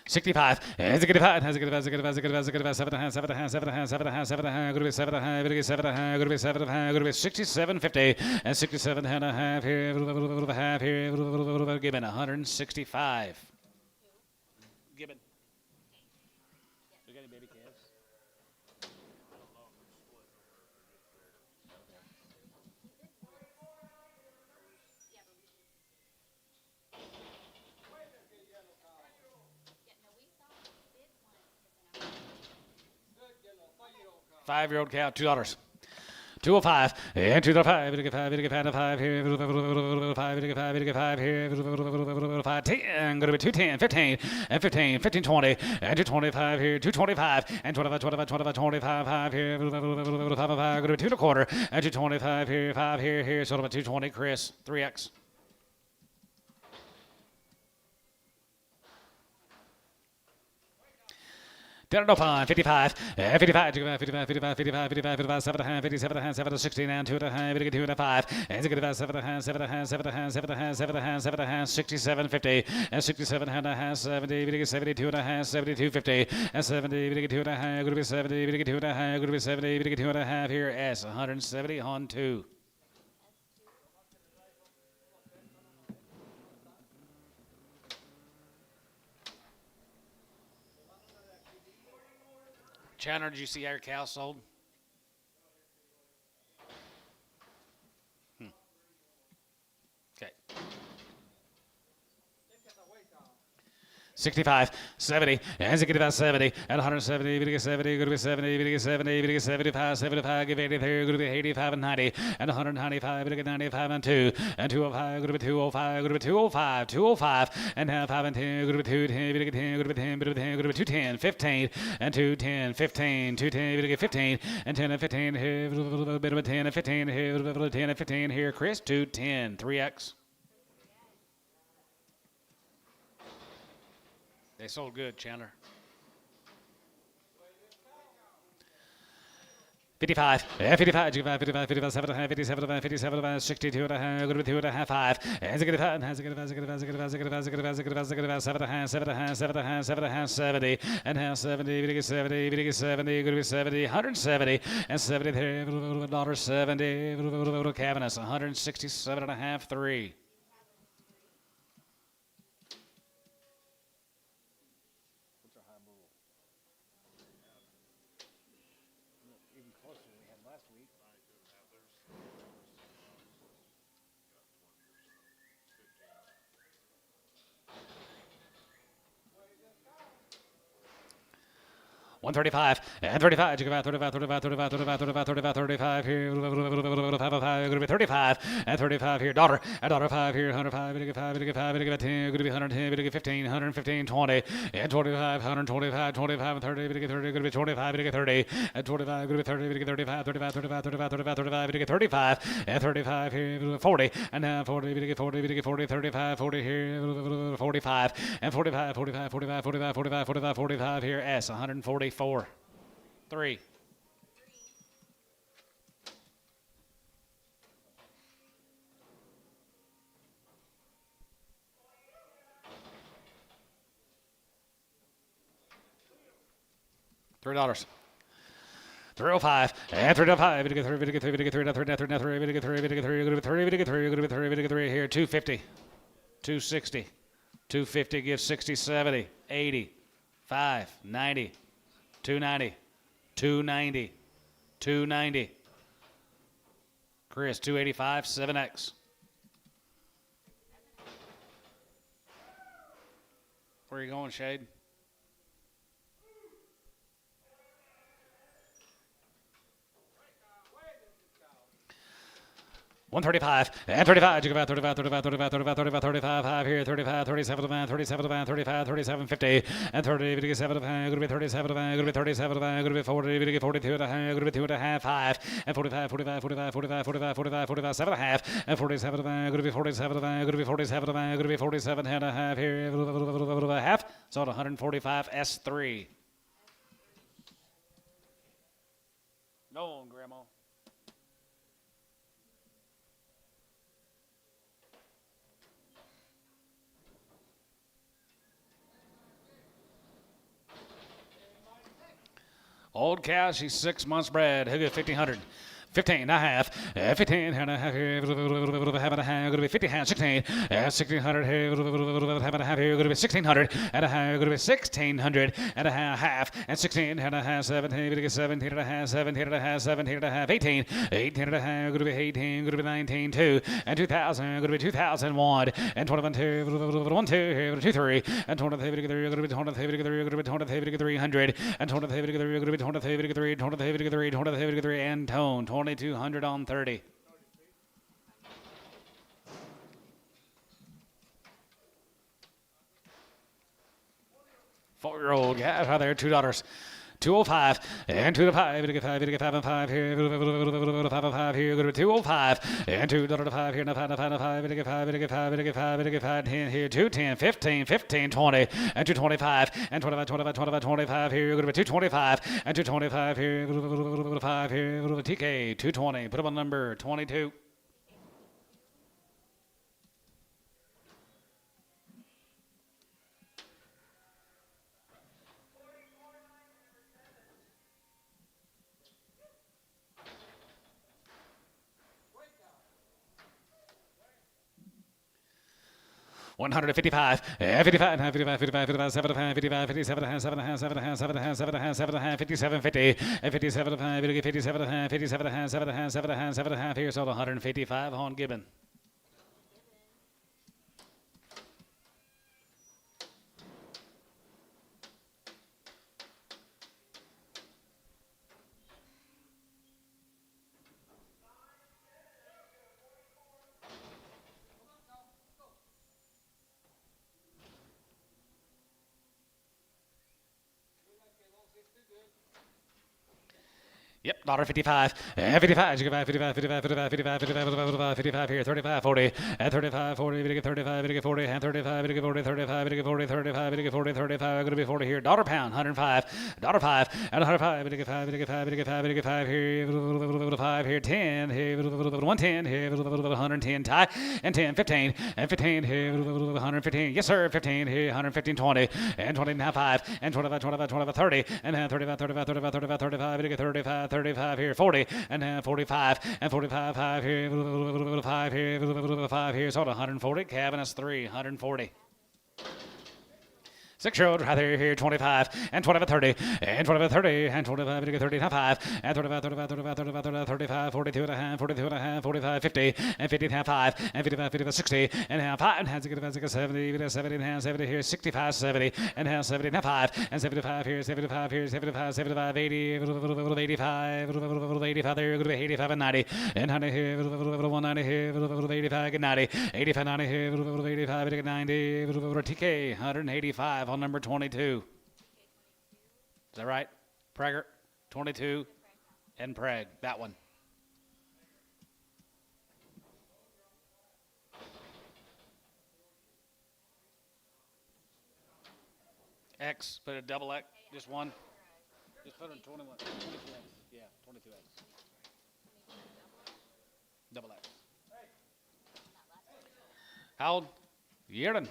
$65. Has a good five. Has a good. Has a good. Has a good. Has a good. 7 and a half. 7 and a half. 7 and a half. 7 and a half. 7 and a half. Going to be 7 and a half. Going to get 7 and a half. Going to be 7 and a half. Going to be 67.50 and 67 and a half here. A half here. Gibbon 165. Gibbon. We got any baby calves? Yeah, no, we saw a big one. 5-year-old cow, $2. 205 and 205. We get 5. We get 5 here. 5. We get 5. We get 5 here. 5. 10. Going to be 210. 15 and 15. 15. 20 and 225 here. 225 and 25. 25. 25. 25. 5 here. 5. Going to be 2 1/4 and 225 here. 5 here. Here. Sort of a 220. Chris 3x. 55, 55, 55, 55, 55, 55, 55, 7 and a half, 57 and a half, 7 to 60 now, 2 and a half, 2 and a 5, and 7 and a half, 7 and a half, 7 and a half, 7 and a half, 7 and a half, 7 and a half, 7 and a half, 67, 50, and 67 and a half, 70, 72 and a half, 72, 50, and 70, 2 and a half, going to be 70, 2 and a half, going to be 70, 2 and a half here, S, 170 on 2. Chandler, did you see our cow sold? Okay. 65, 70, and 70, and 170, 70, going to be 70, 70, 75, 75, give 80 there, going to be 85 and 90, and 195, 95 and 2, and 205, going to be 205, going to be 205, 205, and half 5 and 10, going to be 210, 10, going to be 10, going to be 210, 15, and 210, 15, 210, 15, and 10 and 15 here, a bit of a 10 and 15 here, 10 and 15 here, Chris, 210, 3X. They sold good, Chandler. 55, 55, 55, 55, 57 and a half, 57 and a half, 57 and a half, 62 and a half, going to be 2 and a half, 5, and 65, and 65, 65, 65, 65, 65, 65, 7 and a half, 7 and a half, 7 and a half, 7 and a half, 70, and half 70, 70, 70, going to be 70, 170, and 73, $70, Cavanis, 167 and a half, 3. Even closer than we had last week. One 35 and 35. 35, 35, 35, 35, 35, 35, 35 here. 35 and 35 here. Daughter and daughter 5 here. 105, 5, 5, 10, going to be 110, 15, 115, 20 and 25, 125, 25 and 30, 30, going to be 25, 30 and 25, going to be 30, 35, 35, 35, 35, 35, 35, 35 and 35 here. 40 and now 40, 40, 40, 35, 40 here. 45 and 45, 45, 45, 45, 45, 45, 45 here. S 144. 3. $3. 305 and 305. 3 here. 250. 260. 250 gives 60, 70, 80, 5, 90. 290, 290, 290. Chris, 285, 7X. Where are you going, Shade? 135 and 35. 35, 35, 35, 35, 35, 35, 35, 5 here. 35, 37, 37, 35, 37, 50, and 30, 37, going to be 37, going to be 37, going to be 40, 42 and a half, going to be 2 and a half, 5, and 45, 45, 45, 45, 45, 45, 45, 7 and a half, and 47, going to be 47, going to be 47, going to be 47 and a half here, half, so at 145, S3. No, Grandma. Old cow, she's 6 months bred. Who got 1,500? 15 and a half, 15 and a half, going to be 50, 16, 1,600 here, half and a half here, going to be 1,600 and a half, going to be 1,600 and a half, and 16 and a half, 17, 17 and a half, 17 and a half, 17 and a half, 18, 18 and a half, going to be 18, going to be 19, 2, and 2,000, going to be 2,001, and 21, 2, 1, 2, here, 2, 3, and 23, going to be 23, going to be 23, 300, and 23, going to be 23, 23, 23, and tone, 2,200 on 30. Four-year-old cat out there, $2. 205 and 2 to 5. We get 5 and 5 here. 5 and 5 here. Go to 205 and 2 to 5 here. 5 and 5. We get 5. We get 5. We get 5. We get 5 10 here. 210 15 15 20 and 225 and 25 25 25 here. Go to 225 and 225 here. 5 here. TK 220. Put up on number 22. One hundred and 55, 55, 55, 55, 55, 75, 55, 57, 7, 7, 7, 7, 7, 57, 50, 57, 5, 57, 57, 7, 7, 7, here, sold 155 on Gibbon. Yep, $1.55, 55, 55, 55, 55, 55, 55, 55 here, 35, 40, and 35, 40, we get 35, we get 40, and 35, we get 40, 35, we get 40, 35, we get 40, 35, going to be 40 here, $1 pound, 105, $5, and 105, we get 5, we get 5, we get 5, we get 5 here, 5 here, 10, here, 110, here, 110, tie, and 10, 15, and 15 here, 115, yes sir, 15 here, 115, 20, and 20 now 5, and 25, 25, 25, 30, and 35, 35, 35, 35, 35, we get 35, 35 here, 40, and 45, and 45, 5 here, 5 here, 5 here, sold 140, Cavaness 3, 140. 6-year-old right there here, 25, and 25, 30, and 25, 30, and 25, 30, 5, and 35, 35, 35, 35, 35, 42 and a half, 42 and a half, 45, 50, and 50 and a half, 5, and 55, 55, 60, and half, 5, and half, 70, 70 and a half, 70 here, 65, 70, and half, 70 and a half, 5, and 75 here, 75 here, 75, 75, 80, 85, 85 there, 85 and 90, and 100 here, 190 here, 85 and 90, 85, 90 here, 85, 90, TK, 185 on number 22. Is that right? Prager, 22, and Preg, that one. X, put a double X, just one. Just put it in 21, 22X. Yeah, 22X. Double X. How old? Yearden.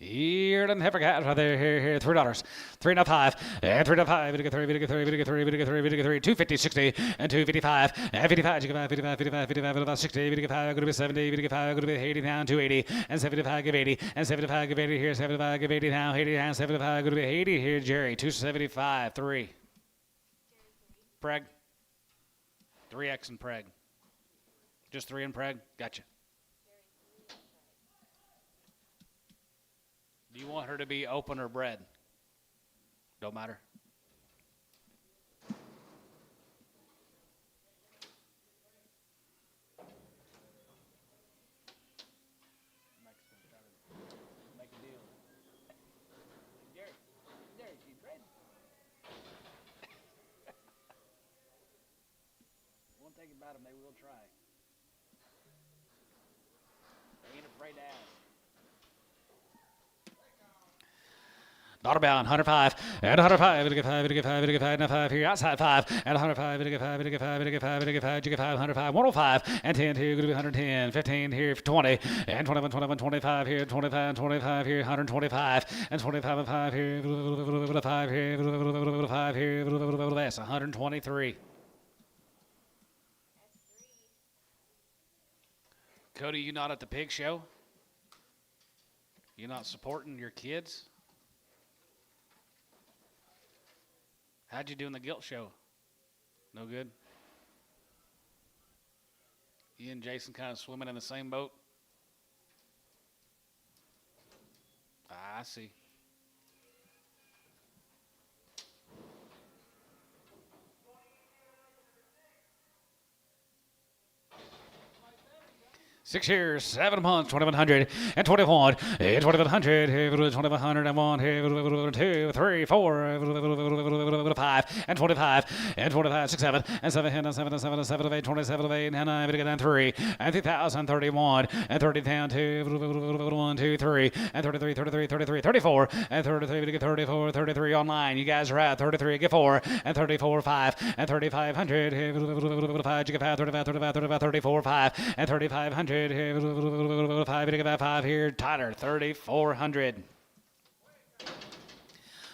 Yearden heifer cat right there, here, $3. 3 and a 5, and 3 and a 5, we get 3, we get 3, we get 3, we get 3, we get 3, 250, 60, and 255, and 55, 55, 55, 55, 60, we get 5, go to be 70, we get 5, go to be 80 now, 280, and 75, give 80, and 75, give 80 here, 75, give 80 now, 80 now, 75, go to be 80 here, Jerry, 275, 3. Preg. 3X and Preg. Just 3 and Preg? Gotcha. Do you want her to be open or bred? Don't matter. Make a deal. Gary, she bred. Won't take it about them, maybe we'll try. They ain't afraid to ask. Bound, 105, and 105, we get 5, we get 5, we get 5, and 5 here, outside 5, and 105, we get 5, we get 5, we get 5, we get 5, you get 5, 105, 105, and 10 here, going to be 110, 15 here, 20, and 21, 21, 25 here, 25, 25 here, 125, and 25 and 5 here, 5 here, 5 here, that's 123. Cody, you not at the pig show? You not supporting your kids? How'd you do in the Gilt show? No good? You and Jason kind of swimming in the same boat? I see. 6 years, 7 months, 2100 and 21, 2100, 2100 and 1, 2, 3, 4, 5 and 25 and 25, 6, 7 and 7 and 7 and 7 of 8, 27 of 8 and 9 and 3 and 3031 and 30 down 2, 1, 2, 3 and 33, 33, 33, 34 and 33, 34, 33 online. You guys are at 33, get 4 and 34, 5 and 3500, 5, you get 5, 35, 35, 35, 34, 5 and 3500. 5 here, Tyler, 3,400.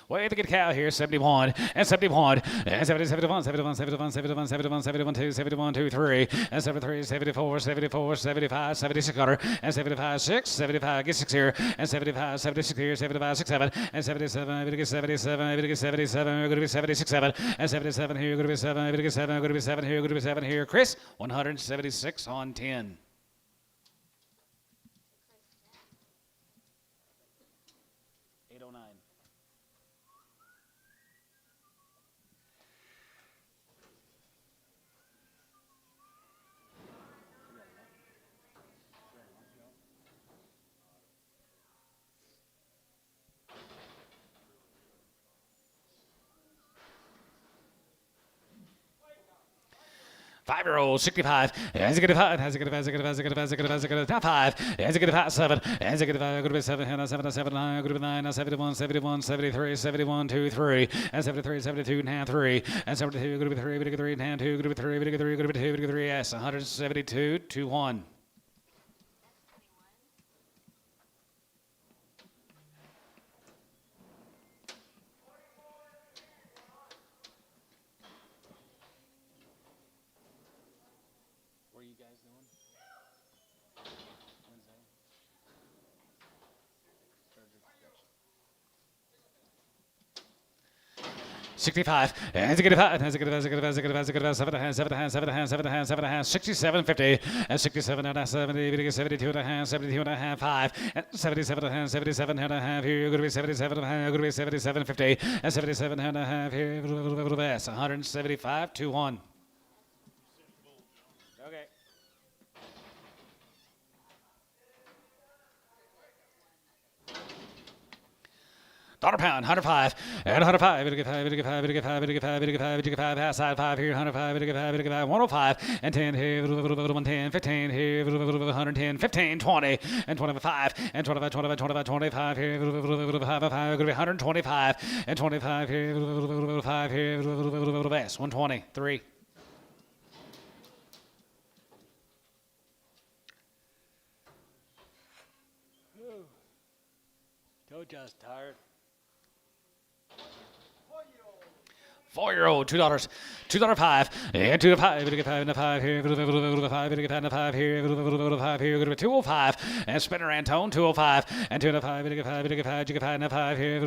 Way to get cow here, 71 and 71 and 70, 71, 71, 71, 71, 71, 71, 2, 71, 2, 3 and 73, 74, 74, 75, 76 cutter and 75, 6, 75, get 6 here and 75, 76 here, 75, 6, 7 and 77, I'm going to get 77, I'm going to get 77, I'm going to be 76, 7 and 77 here, going to be 7, I'm going to get 7, I'm going to be 7 here, going to be 7 here. Chris, 176 on 10. 809. Five-year-old, 65, as a good 5, as a good 5, as a good 5, as a good 5, as a good 5, as a good 5, as a good 5, 7, as a good 5, good 7, 7, 7, 9, good 9, 71, 71, 73, 71, 2, 3, and 73, 72, and half 3, and 72, good 3, good 3, and 2, good 3, good 3, good 2, good 3, yes, 172, 2, 1. What are you guys doing? Wednesday? Gotcha. 65, as a good 5, as a good 5, as a good 5, as a good 5, as a good 5, 7 and a half, 7 and a half, 7 and a half, 7 and a half, 7 and a half, 67, 50, and 67 and a half, 70, 72 and a half, 72 and a half, 5, and 77 and a half, 77 and a half, here, going to be 77 and a half, going to be 77, 50, and 77 and a half, here, 175, 2, 1. Okay. $1 pound, 105, and 105, get 5, get 5, get 5, get 5, get 5, get 5, pass side 5 here, 105, get 5, get 5, 105, and 10 here, 110, 15 here, 110, 15, 20, and 25, and 25, 25, 25, 25 here, 5, going to be 125, and 25 here, 5 here, 120, 3. Told you I was tired. 4-year-old, $2, $2.05, and 2 5, get 5 and a 5 here, 5, get 5 and a 5 here, 5 here, go to 205, and spinner Antone, 205, and 2 and a 5, get 5, get 5, get 5 and a 5 here,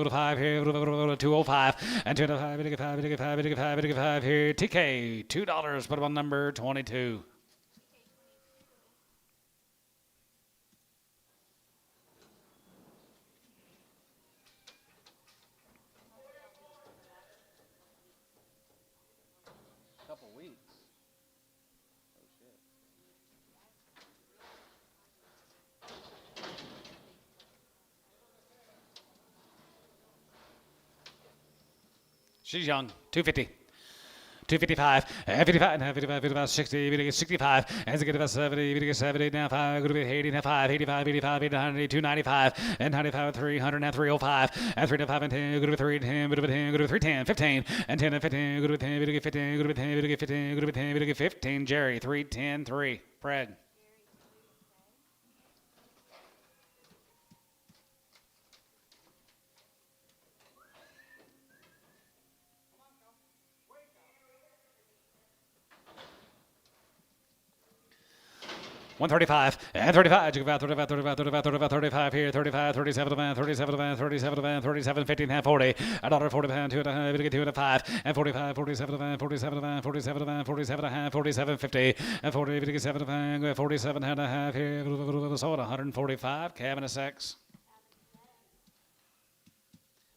5 here, 205, and 2 and a 5, get 5, get 5, get 5, get 5 here, TK, $2, put him on number 22. Couple weeks. Oh shit. She's young, 250. 255, 55, and 55, 55, 60, 65, and 70, 70, now 5, going to be 80, now 5, 85, 85, 89, 295, and 95, 300, now 305, and 3 to 5, and 10, going to be 3, 10, going to be 10, going to be 3, 10, 15, and 10 and 15, going to be 10, going to be 15, going to be 10, going to be 15, going to be 10, going to be 15, Jerry, 3, 10, 3, Fred. $135 and 35. You go 35, 35, 35, 35, 35 here, 35, 37 man, 37 man, 37 man, 37, 15 half 40. $1.40 pound, 2 and a half, we get 2 and a 5, and 45, 47 man, 47 man, 47 man, 47 and a half, 47, 50, and 40, we get 7 man, 47 and a half here, sold 145, cabin 6.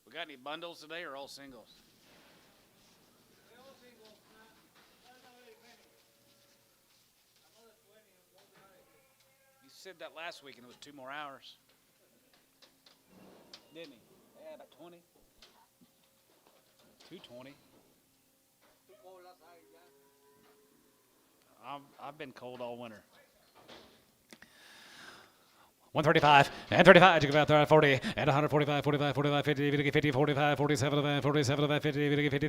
We got any bundles today or all singles? They're all single. Not very many. Another 20 and one behind. said that last week, and it was 2 more hours. Didn't he? Yeah, about 20. 220. Too cold outside, John. I've been cold all winter. 135 and 35. You go about 40 and 145, 45, 45, 50, 50, 45, 47, 47, 50, 50, 50,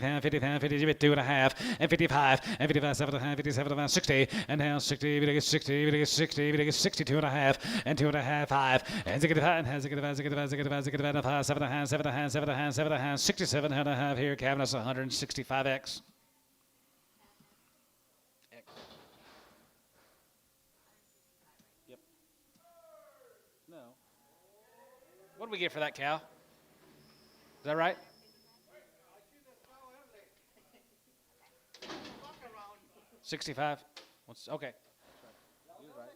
50, 2 and a half and 55 and 55, 7 and a half, 57, 60 and now 60, 60, 60, 62 and a half and 2 and a half, 5 and 65 and 65, 65, 65, 65, 7 and a half, 7 and a half, 7 and a half, 7 and a half, 67 and a half here. Cabinet's 165X. Yep. No. What do we get for that cow? Is that right? 65. What's okay? You're right.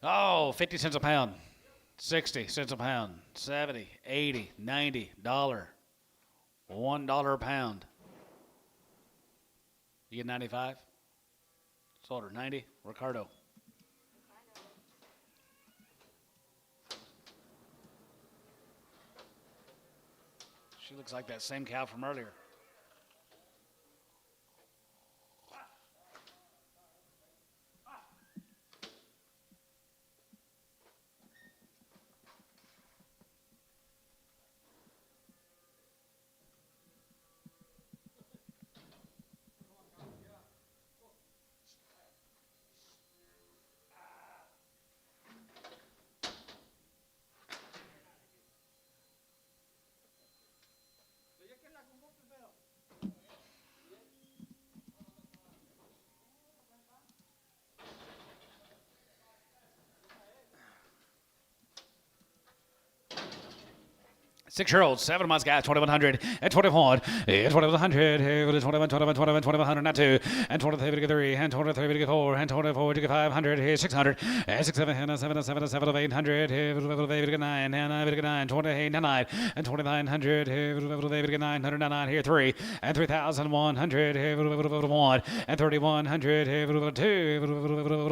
Oh, 50 cents a pound, 60 cents a pound, 70, 80, 90, $1, $1 a pound. You get 95? Sold her 90. Ricardo. She looks like that same cow from earlier. Six-year-old, 7 months guy, 2100 and 21, 2100, 21, 21, 21, 2100, not 2, and 23, 3, and 23, 4, and 24, 500, 600, and 6, 7, 7, 7, 7, 800, 9, and 9, 28, 9, and 2900, 900, here 3, and 3100, 1, and 3100, 2,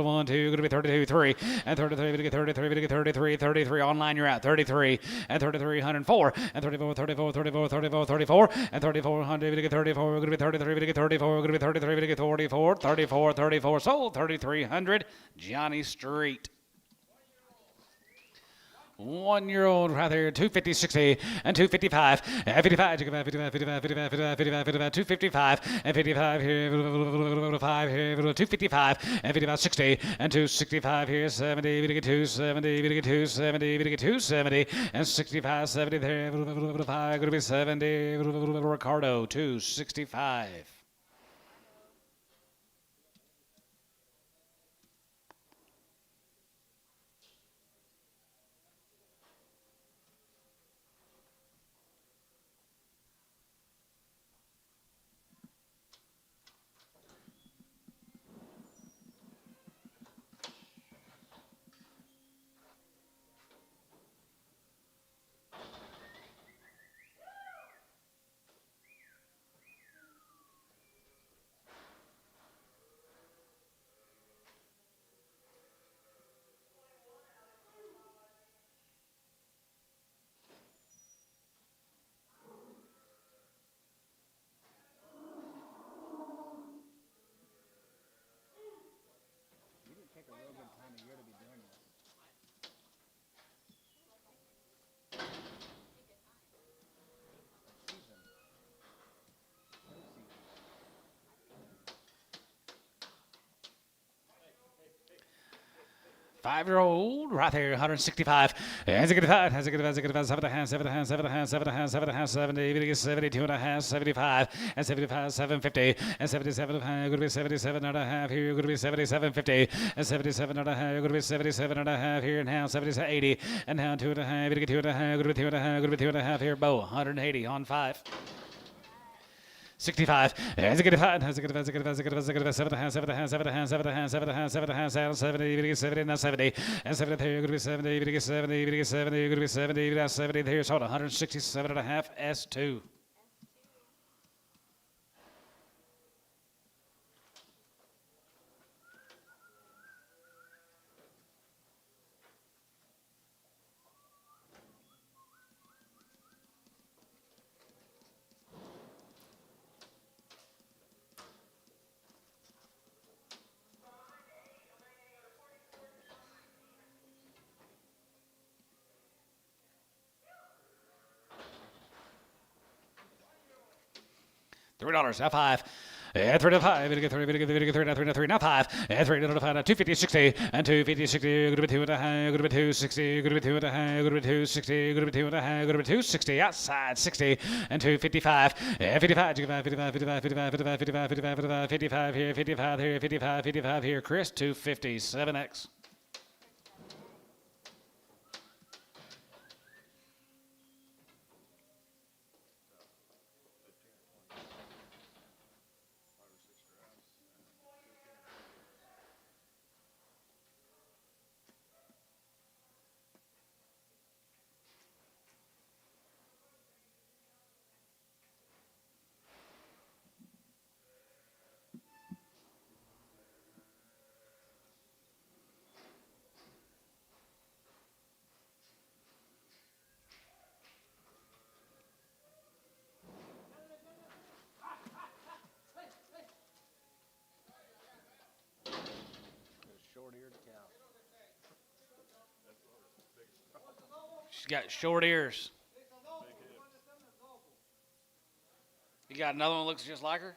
1, 2, going to be 32, 3, and 33, 33, 33, 33, online you're at 33, and 3304, and 34, 34, 34, 34, 34, and 3400, 34, going to be 33, 34, going to be 33, 44, 34, 34, sold 3300, Johnny Street. 1-year-old right there, 250, 60, and 255, and 55, 55, 55, 55, 55, 55, 255, and 55 here, 5 here, 255, and 55, 60, and 265 here, 70, 270, 270, 270, and 65, 70 there, 5, going to be 70, Ricardo, 265. Pick a real good time of year to be doing this. Season. 5-year-old right there, 165. And 65, 7 and a half, 7 and a half, 7 and a half, 7 and a half, 7 and a half, 70, 72 and a half, 75, and 75, 750, and 77 and a half, going to be 77 and a half here, going to be 77, 50, and 77 and a half, going to be 77 and a half here, and now 77, 80, and now 2 and a half, 2 and a half, going to be 2 and a half, going to be 2 and a half here, Bo, 180 on 5. 65, and 75, 7 and a half, 7 and a half, 7 and a half, 7 and a half, 7 and a half, 7 and a half, 7 and a half, 70, 70, and 70, and 70 there, going to be 70, 70, 70, going to be 70, 70 there, sold 167 and a half, S2. $3 now 5. And 3 to 5, we get 3, we get 3, we get 3, now 3, now 3, now 5, and 3 to 5, now 250, 60, and 250, 60, good to be 2 and a half, good to be 260, good to be 2 and a half, good to be 260, good to be 2 and a half, good to be 260, outside 60, and 255, and 55, 55, 55, 55, 55, 55, 55, 55, 55 here, 55 here, 55, 55 here, Chris, 250, 7X. Short-eared cow. She's got short ears. You got another one that looks just like her?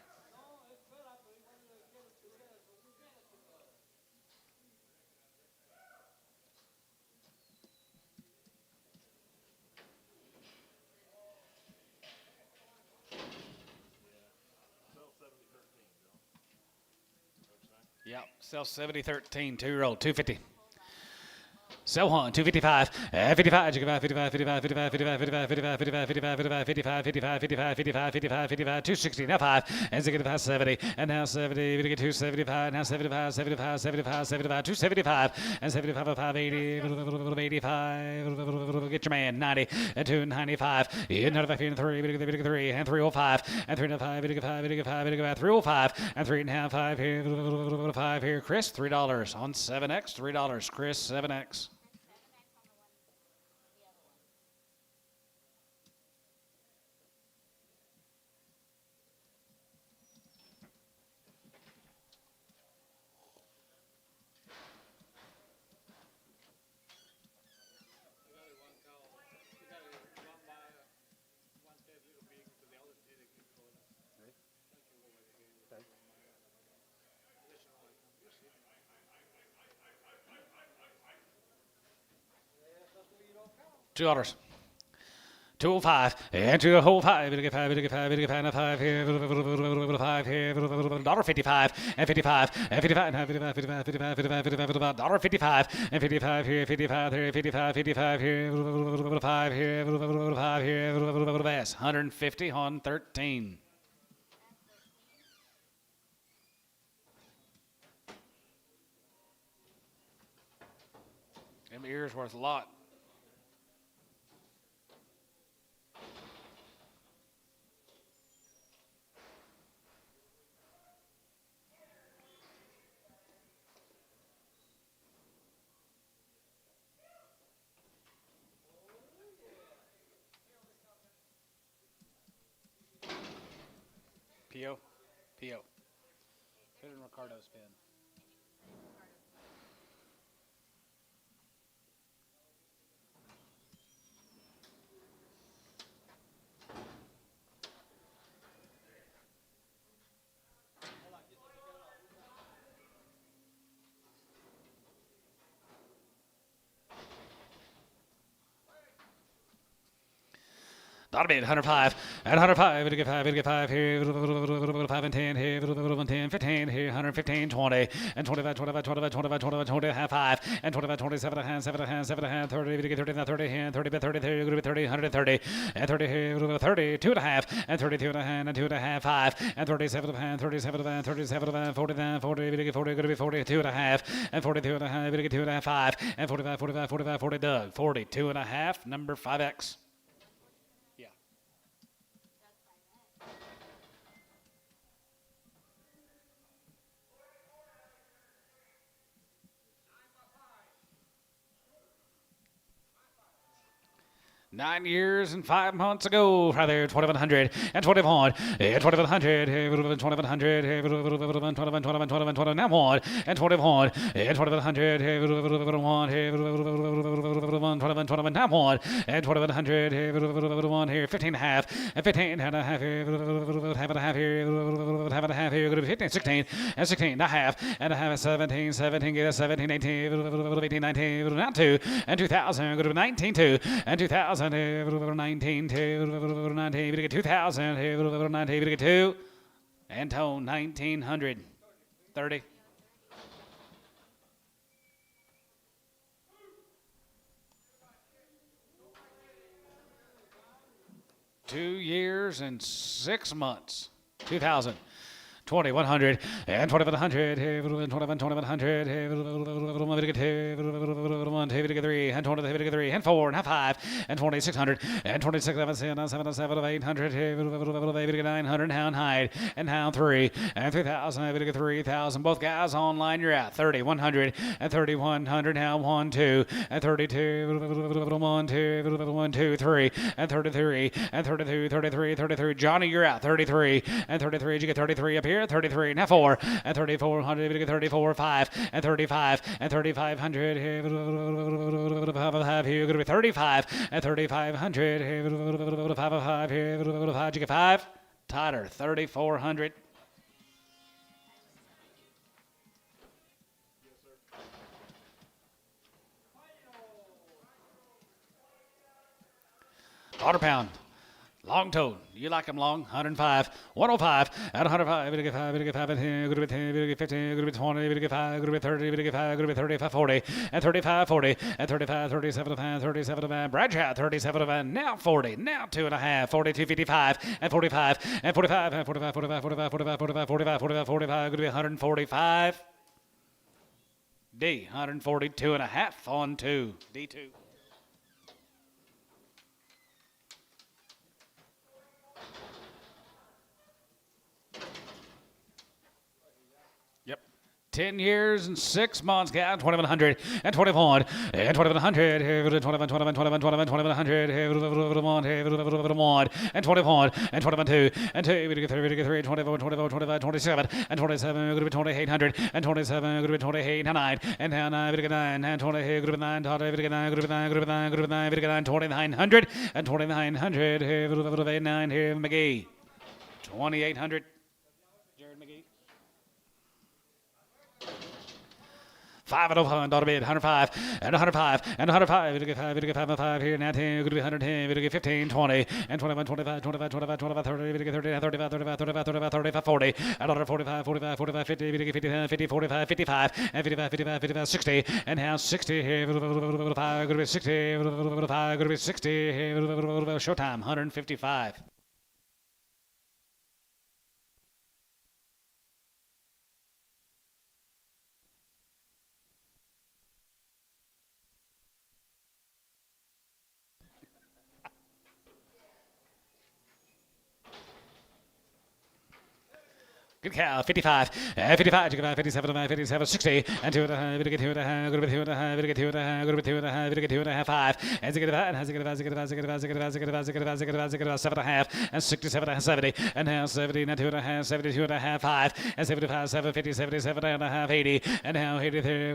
Yep, sell 7013, 2-year-old, 250. Sell one, 255, 55, 55, 55, 55, 55, 55, 55, 55, 55, 55, 55, 55, 55, 55, 55, 260, now 5, and 65, 70, and now 70, we get 275, now 75, 75, 75, 75, 275, and 75, 580, 85, get your man, 90, and 295, and 95, and 3, we get 3, and 305, and 305, we get 5, we get 5, we get 305, and 3.5, 5 here, 5 here, Chris, $3 on 7X, $3, Chris, 7X. $2. 205 and 205. We get 5. We get 5. We get 5. 5 here. 5 here. $1.55 and 55 and 55 and 55. 55. 55. 55. 55. $1.55 and 55 here. 55 here. 55. 55 here. 5 here. 5 here. 150 on 13. Them ears worth a lot. P.O. P.O. Put it in Ricardo's pen. That'll be 105 and 105. We get 5. We get 5 here. 5 and 10 here. 10, 15 here. 115, 20 and 25, 25, 25, 25, 25, 20 half 5 and 25, 27 and 7 and 30. We get 30 and 30 and 30 by 30. 30, 130 and 30 here. 30, 2 and a half and 32 and a half and 2 and a half 5 and 37 and 37 and 37 and 40 and 40. We get 40. Going to be 42 and a half and 42 and a half. We get 2 and a half 5 and 45, 45, 45, 40. Doug 42 and a half. Number 5X. 9 years and 5 months ago, right there, 2100 and 21, and 2100, 2100, 21, now one, and 21, and 2100, 21, 21, now one, and 2100, here, 15 and a half, and 15 and a half here, half and a half here, half and a half here, 15, 16, and 16 and a half, 17, 17, get a 17, 18, 18, 19, now 2, and 2000, go to 19, 2, and 2000, 19, 2, 19, we get 2000, 19, we get 2, and tone 1900, 30. Two years and 6 months. 2000. 2100 and 2100, 2100, 3 and 23 and 4 and 5 and 2600 and 26,777 800, 900 pound height and pound 3 and 3,000, 3,000. Both guys online. You're at 3,100 and 3,100 now 1 2 and 32 1 2 1 2 3 and 33 and 32 33 33. Johnny, you're at 33 and 33. Did you get 33 up here? 33 now 4 and 3,400, 34 5 and 35 and 3,500 here, going to be 35 and 3,500 here, 5 here, 5. You get 5 tighter, 3,400. Quarter pound. Long toed. You like them long. 105. 105. At 105. We get 5. We get 5. Good to be 10. We get 15. Good to be 20. We get 5. Good to be 30. We get 5. Good to be 35. 40. And 35. 40. And 35. 37 of 5. 37 of 5. Bradshaw. 37 of 5. Now 40. Now 2.5. 42. 55. And 45. And 45. And 45. 45. 45. 45. 45. 45. 45. 45. Good to be 145. D. 142.5 on 2. D2. Yep. 10 years and 6 months, guys. 2,100 and 21 and 2,100, 21, 21, 21, 21, 2,100, 21 and 21 and 22 and 2, we get 3, we get 3, 24, 24, 25, 27 and 27, going to be 2,800 and 27, going to be 28 and 9 and now 9, we get 9 and 20, going to be 9, we get 9, going to be 9, going to be 9, going to be 9, we get 9, 2,900 and 2,900, 9 here, McGee, 2,800. Jared McGee. 5 and 105 and 105 and 105. We get 5. We get 5 and 5 here. Now 10. Going to be 110. We get 15, 20 and 21, 25, 25, 25, 25, 30. We get 30, 35, 35, 35, 35, 35, 40. Another 45, 45, 45, 50. We get 50, 50, 45, 55 and 55, 55, 55, 60 and now 60 here. 5. Going to be 60. 5. Going to be 60 here. Showtime 155. Good cow, 55, 55, 57, 57, 60, and 2 and a half, we get 2 and a half, good with 2 and a half, we get 2 and a half, good with 2 and a half, we get 2 and a half, 5, and 5, and 7 and a half, and 67 and 70, and now 70, now 2 and a half, 72 and a half, 5, and 75, 7, 50, 77 and a half, 80, and now 83,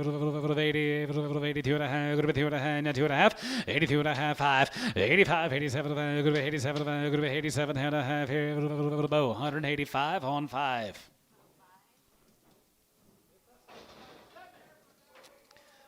82 and a half, good with 2 and a half, now 2 and a half, 82 and a half, 5, 85, 87, good with 87, good with 87 and a half here, 185 on 5.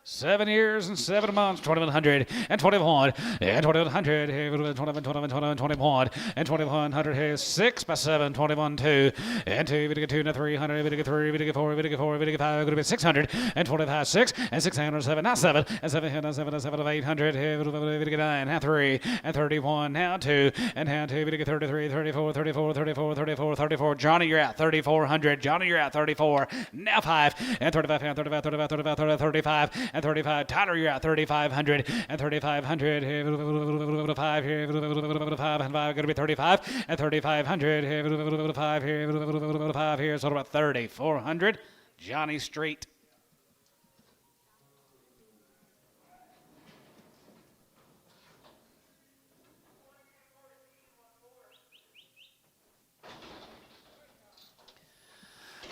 7 years and 7 months, 2,100 and 21 and 2,100 here, 21, 21, 21, 21 and 2,100 here, 6 by 7, 21, 2 and 2, we get 2 and 300, we get 3, we get 4, we get 4, we get 5, we get 600 and 25, 6 and 607, now 7 and 7, 7, 7 of 800 here, we get 9, now 3 and 31, now 2 and now 2, we get 33, 34, 34, 34, 34, 34, Johnny, you're at 3,400, Johnny, you're at 34, now 5 and 35, 35, 35, 35, 35, and 35. Tyler, you're at 3,500 and 3,500 here. 5 here. 5 and 5. Going to be 35 and 3,500 here. 5 here. 5 here. So about 3,400. Johnny Street.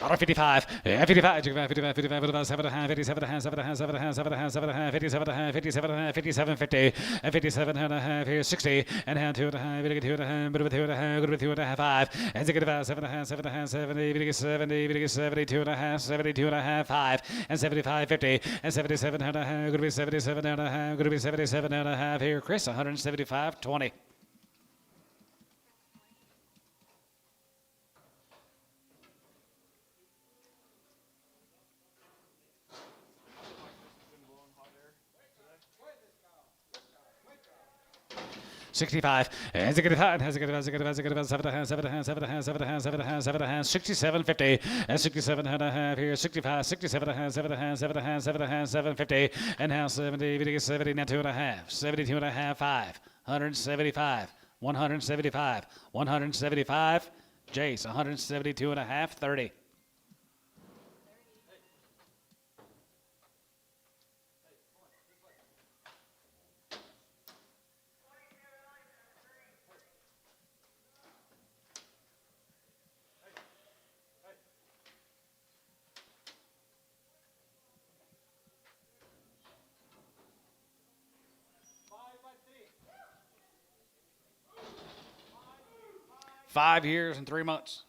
Dollar 55, 55, 55, 55, 7 and a half, 57 and a half, 7 and a half, 7 and a half, 7 and a half, 7 and a half, 57 and a half, 57 and a half, 57, 50, and 57 and a half, here 60, and a half, 2 and a half, bit of 2 and a half, bit of 2 and a half, good with 2 and a half, 5, and 6 and a half, 7 and a half, 7 and a half, 70, bit of 70, bit of 72 and a half, 72 and a half, 5, and 75, 50, and 77 and a half, good to be 77 and a half, good to be 77 and a half, here Chris, 175, 20. $65, and 65, has a good, 7 and a half, 7 and a half, 7 and a half, 7 and a half, 7 and a half, 7 and a half, 67, 50, and 67 and a half here, 65, 67 and a half, 7 and a half, 7 and a half, 7 and a half, 750, and now 70, 70, now 2 and a half, 72 and a half, 5, 175, 175, 175, Jace, 172 and a half, 30. Five years and 3 months.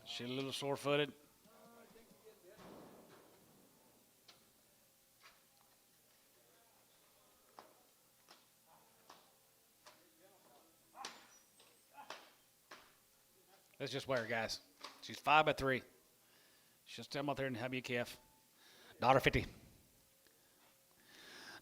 She's a little sore-footed. Let's just wear her, guys. She's 5'3". She'll stand up there and have you calf. $1.50.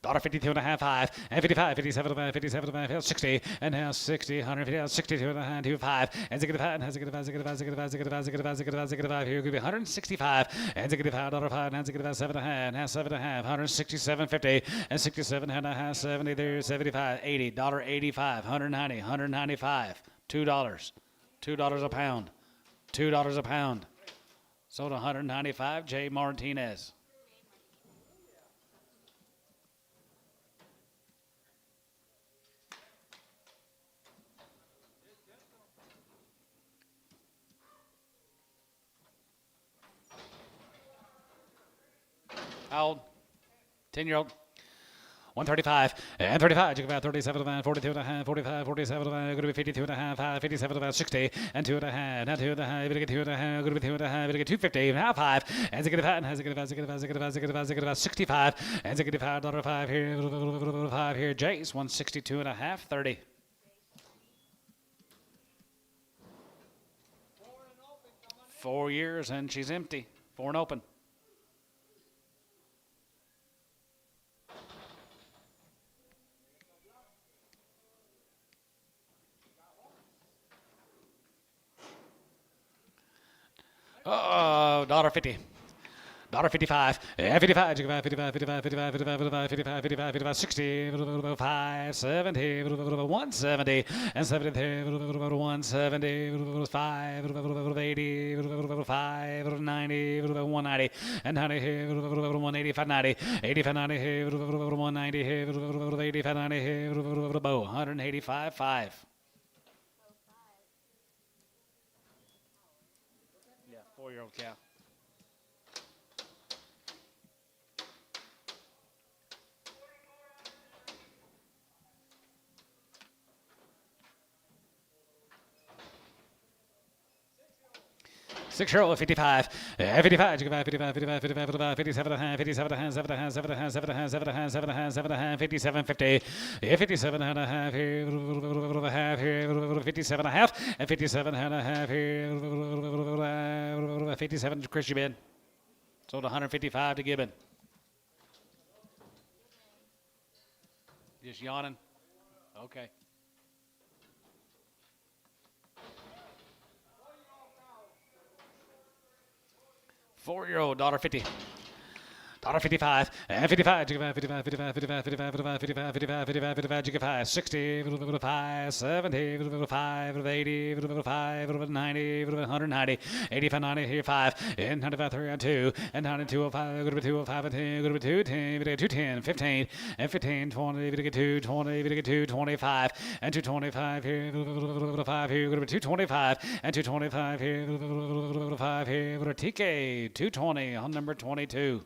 $52 and a half, 5, and 55, 57 and a half, 57 and a half, 60, and now 60, 150, 62 and a half, 25, and 65, and 65, 65, 65, 65, 65, 65, 65, here could be 165, and 65, $5, and 65, 7 and a half, now 7 and a half, 167, 50, and 67 and a half, 70, there's 75, 80, $1.85, 190, 195, $2, $2 a pound, $2 a pound, sold 195, J. Martinez. How old? 10-year-old. 135 and 35. You can about 37 and a half, 42 and a half, 45, 47 and a half. Going to be 52 and a half, 5, 57 and a half, 60 and 2 and a half. Now 2 and a half. Going to get 2 and a half. Going to be 2 and a half. Going to get 250 and a half, 5. And 65 and has a good about 65 and 65 $5 here. 5 here. Jace 162 and a half, 30. Four years and she's empty. 4 and open. Oh, $1.50. $1.55, and 55, 55, 55, 55, 55, 55, 55, 55, 55, 60, 5, 70, 170, and 70, 170, 5, 80, 5, 90, 190, and 90, 185, 90, 85, 90, 190, 85, 90, 185, 5. Yeah, 4-year-old cow. Six-year-old 55, 55, 55, 55, 55, 55, 57 and a half, 57 and a half, 7 and a half, 7 and a half, 7 and a half, 7 and a half, 7 and a half, 7 and a half, 57, 50, 57 and a half here, half here, 57 and a half, and 57 and a half here, 57 to Chris Gibbon. Sold 155 to Gibbon. Just yawning. Okay. $4-year-old $1.50. $1.55 and 55, 55, 55, 55, 55, 55, 55, 55, 55, 55, 55, 60, 55, 70, 55, 80, 55, 90, 190, 85, 90, here 5, and 95, 3 on 2, and 92, 5, go to 205, and 10, go to 2, 10, 210, 15, and 15, 20, 2, 20, 2, 25, and 225 here, 5 here, go to 225, and 225 here, 5 here, go to TK, 220 on number 22.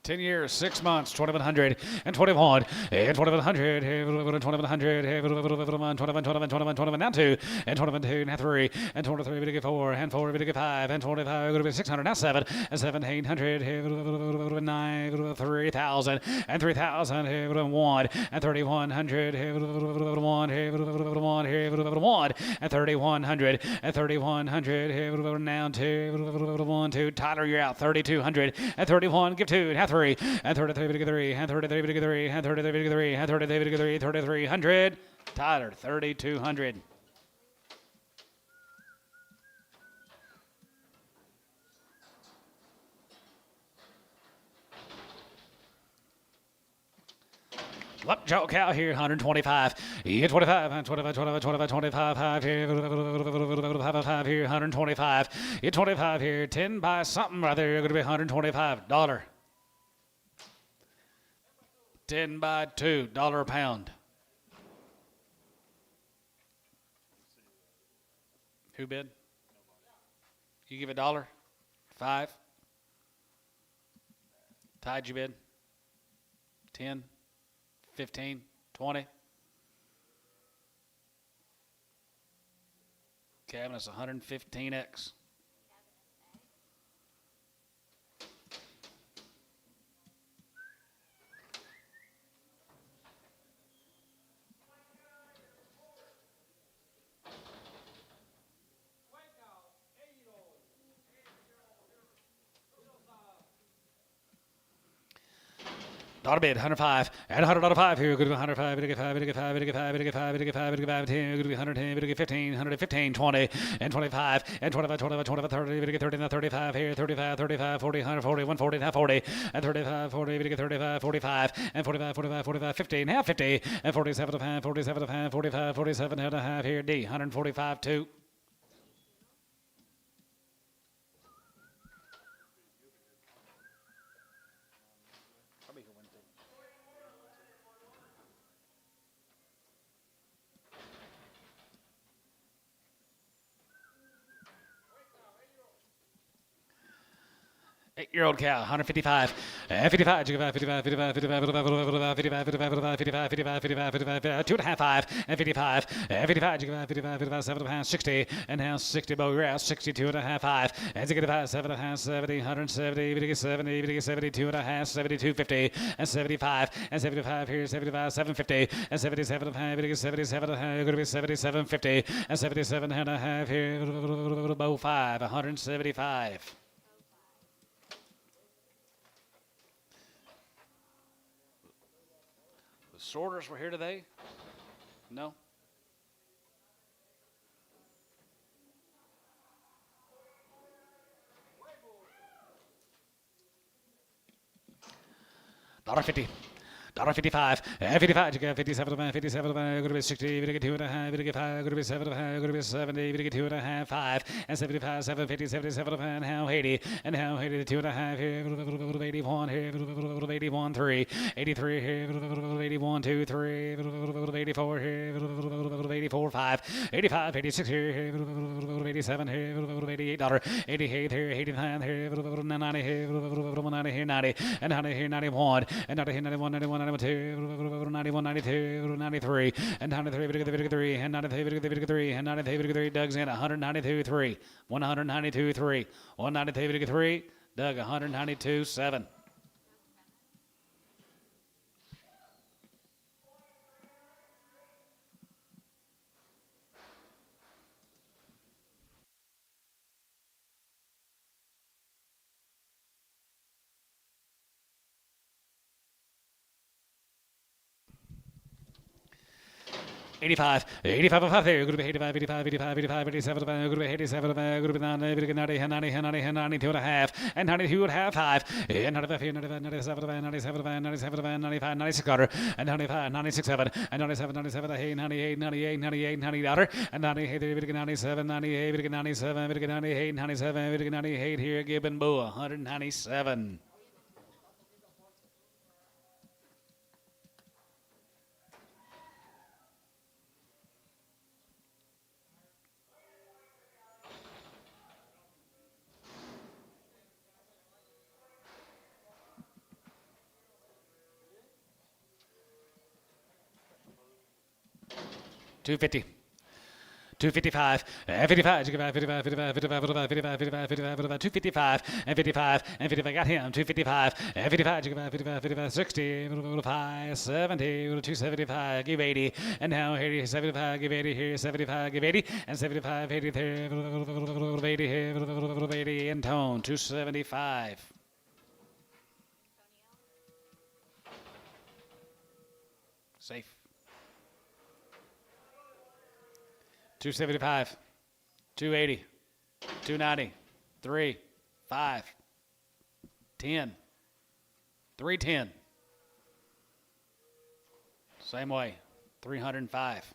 10 years, 6 months, 2100 and 21 and 2100, 2100, 21, down 2 and 21, 2 and 3 and 23, we get 4 and 4, we get 5 and 25, going to be 600, now 7 and 1700, 9, 3000 and 3000, 1 and 3100, 1 and 3100 and 3100, now 2, 1, 2, Tyler, you're out, 3200 and 31, give 2 and have 3 and 33, we get 3 and 33, we get 3 and 33, we get 3 and 33, we get 3, 3300, Tyler, 3200. Joe Cow here, 125. Yeah, 25, 25, 25, 25, 25, 5 here, 5 here, 125. Yeah, 25 here, 10 by something right there, going to be $125. 10 by $2 a pound. Who bid? You give $1? 5? Tied you bid? 10? 15, 20. Cabinet's 115X. Dollar bid, 105, and $100 here, good to 105, we get 5, we get 5, we get 5, we get 5, we get 5, we get 5, 10, good to 110, we get 15, 115, 20, and 25, and 25, 25, 25, 30, we get 30, now 35 here, 35, 35, 40, 140, 140, now 40, and 35, 40, we get 35, 45, and 45, 45, 45, 50, now 50, and 47 and a half, 47 and a half, 45, 47 and a half here, D, 145, 2. Eight-year-old cow, 155, 55, 55, 55, 55, 55, 55, 55, 55, 55, 55, 2 and a half, 5, and 55, 55, 55, 55, 7 and a half, 60, and now 60 bow grass, 62 and a half, 5, and 65, 7 and a half, 70, 170, 70, 72 and a half, 72, 50, and 75, and 75 here, 75, 750, and 77 and a half, 77 and a half, going to be 77, 50, and 77 and a half here, bow 5, 175. Sorters were here today? No? $1.50. $1.55, 55, 57, 57, going to be 60, we get 2 and a half, we get 5, going to be 7 and a half, going to be 70, we get 2 and a half, 5, and 75, 750, 77, and how 80, and how 80, 2 and a half here, 81 here, 81, 3, 83 here, 81, 2, 3, 84 here, 84, 5, 85, 86 here, 87 here, $88, 88 here, 89 here, 90 here, 90 here, 90, and 90 here, 91, and 90 here, 91, 91, 92, 91, 92, 93, and 93, 3, and 93, 3, and 93, 3, Doug's in 192, 3, 192, 3, 192, 3, Doug 192, 7. 85, 85 and 5 there. Group 85, 85, 85, 85, 87, group 87, group 90, 90, 90, 90, 92 and a half, and 92 and a half, 5, and 95, 95, 97, 97, 97, 95, 96 quarter, and 95, 96, 7, and 97, 97, 98, 98, 98, 90 dollar, and 98, 97, 98, 97, 98, 97, 98 here, Gibbon Boo, 197. $250. 255, 55, 55, 55, 55, 55, 55, 55, 55, 255, and 55, and 55, got him, 255, and 55, 55, 55, 60, 5, 70, 275, give 80, and now here 75, give 80, here 75, give 80, and 75, 80, there, 80, here, 80, in tone, 275. Safe. 275, 280, 290, 3, 5, 10, 310. Same way, 305.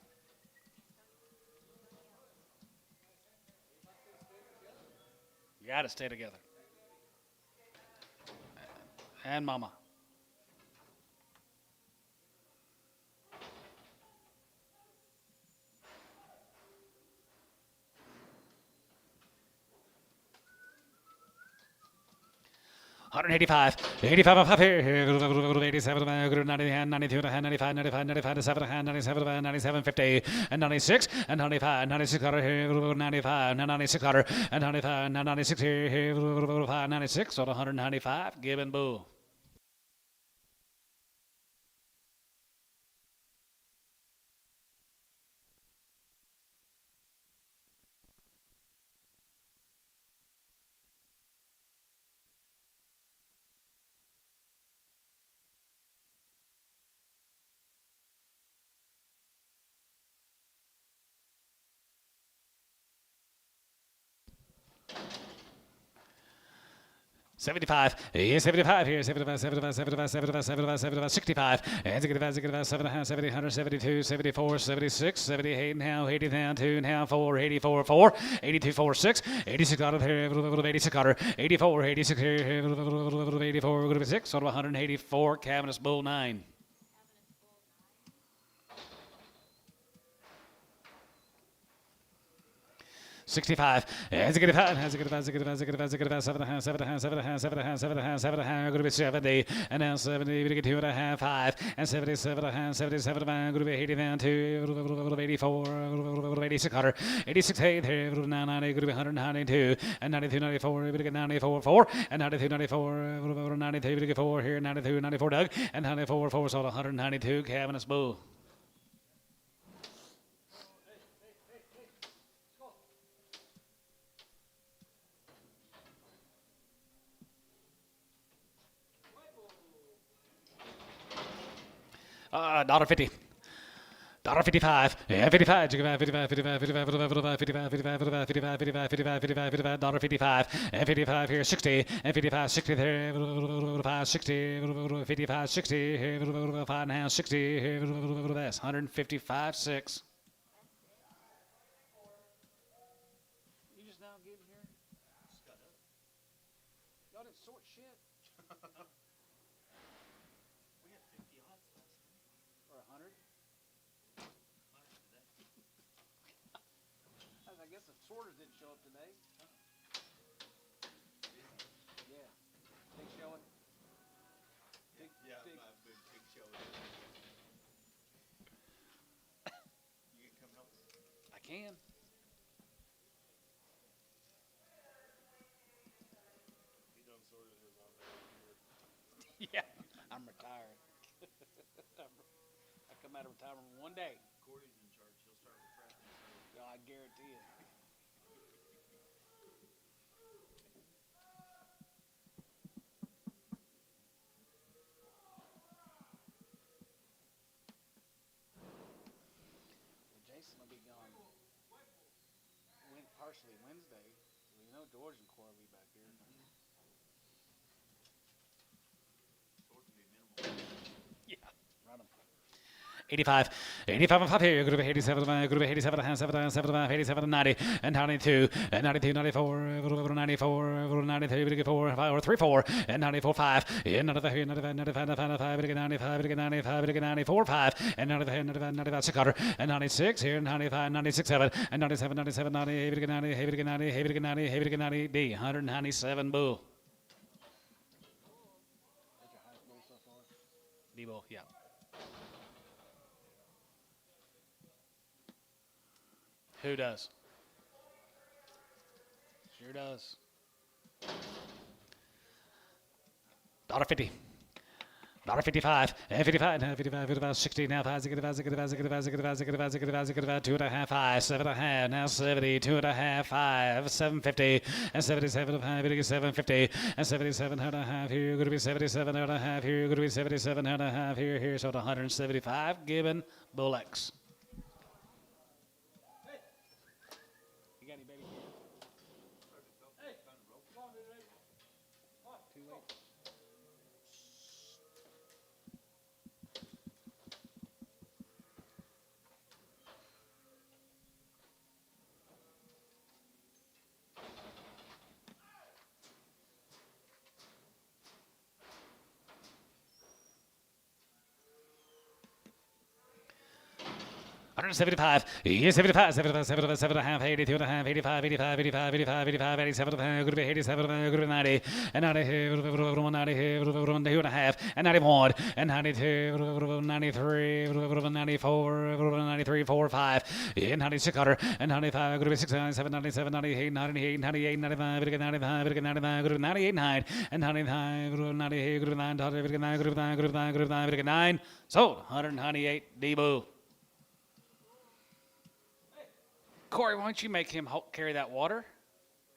You gotta stay together. And mama. $185, 85 and 5 here, 87, 90, 92, 95, 95, 95, 97, 97, 97, 50, and 96, and 95, 96 here, 95, 96 and 95, 96 here, 96, so 195, Gibbon Boo. $75, 75 here, 75, 75, 75, 75, 75, 75, 65, and 65, 65, 75, 70, 172, 74, 76, 78 now, 80 now, 2 now, 4, 84, 4, 82, 4, 6, 86 out of here, 86 out of 84, 86 here, 84, 6, sort of 184, Cabinet Bull 9. $65, and 65, and 65, 65, 65, 65, 7, 7, 7, 7, 7, 7, going to be 70, and now 70, we get 2.5, 5, and 77, 77, going to be 80 down to 84, 86, 86, 8, 90, going to be 192, and 92, 94, we get 94, 4, and 92, 94, 92, we get 4 here, 92, 94, Doug, and 94, 4, so 192, Cabinet Bull. $1.50. $1.55, yeah, 55, 55, 55, 55, 55, 55, 55, 55, 55, 55, 55, 55, $1.55, and 55 here, 60, and 55, 60 there, 55, 60, 55, 60, 5 now, 60, that's 155, 6. You just now getting here? Y'all didn't sort shit. We had 50 odds last night. Or 100? I guess the sorters didn't show up today. Yeah. Big showing. Big, Yeah, big. my big show. You can come help us. I can. He done sorted his on there. Yeah. I'm retired. I come out of retirement one day. Cordy's in charge. He'll start with practice. I guarantee it. partially Wednesday. Well, you know George and Corey will be back here. Yeah. Run them. 85, 85 and 5 here, group of 87, group of 87 and 75, 87 and 90, and 92, and 92, 94, 94, 93, 4, 5, or 3, 4, and 94, 5, and 95, 95, 95, 95, 95, 95, 94, 5, and 95, 95, 95, 6 quarter, and 96 here, 95, 96, 7, and 97, 97, 90, 90, 90, 90, 90, 90, D, 197 bull. That's your highest bull so far? D bull, yeah. Who does? Sure does. $1.50. $1.55. And 55. Now 55. 55. 60. Now 5. 55. 55. 55. 55. 55. 55. 55. 2.5. 5. 7.5. Now 70. 2.5. 5. 7.50. And 77. 7.50. And 77 and a half. Here you're going to be 77 and a half. Here you're going to be 77 and a half. Here. So 175. Gibbon. Bull X. You got any baby? Too late. $175. 75. 75. 75. 7 and a half. 82 and a half. 85. 85. 85. 85. 85. 87. Going to be 87. Going to be 90. And 90. 90. 2 and a half. And 91. And 92. 93. 94. 93. 4. 5. And 96. And 95. Going to be 6. 97. 97. 98. 98. 98. 95. 95. 95. Going to be 98. 9. And 99. 98. Going to be 9. 9. Going to be 9. Sold. 198. Debo. Corey, why don't you make him carry that water?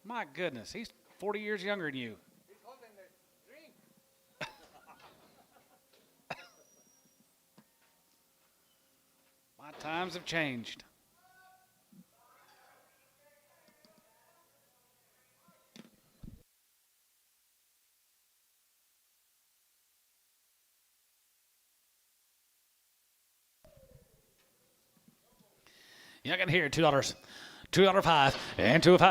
My goodness, he's 40 years younger than you. He's holding the drink. My times have changed. You can hear $2. $2.05 and $2.05.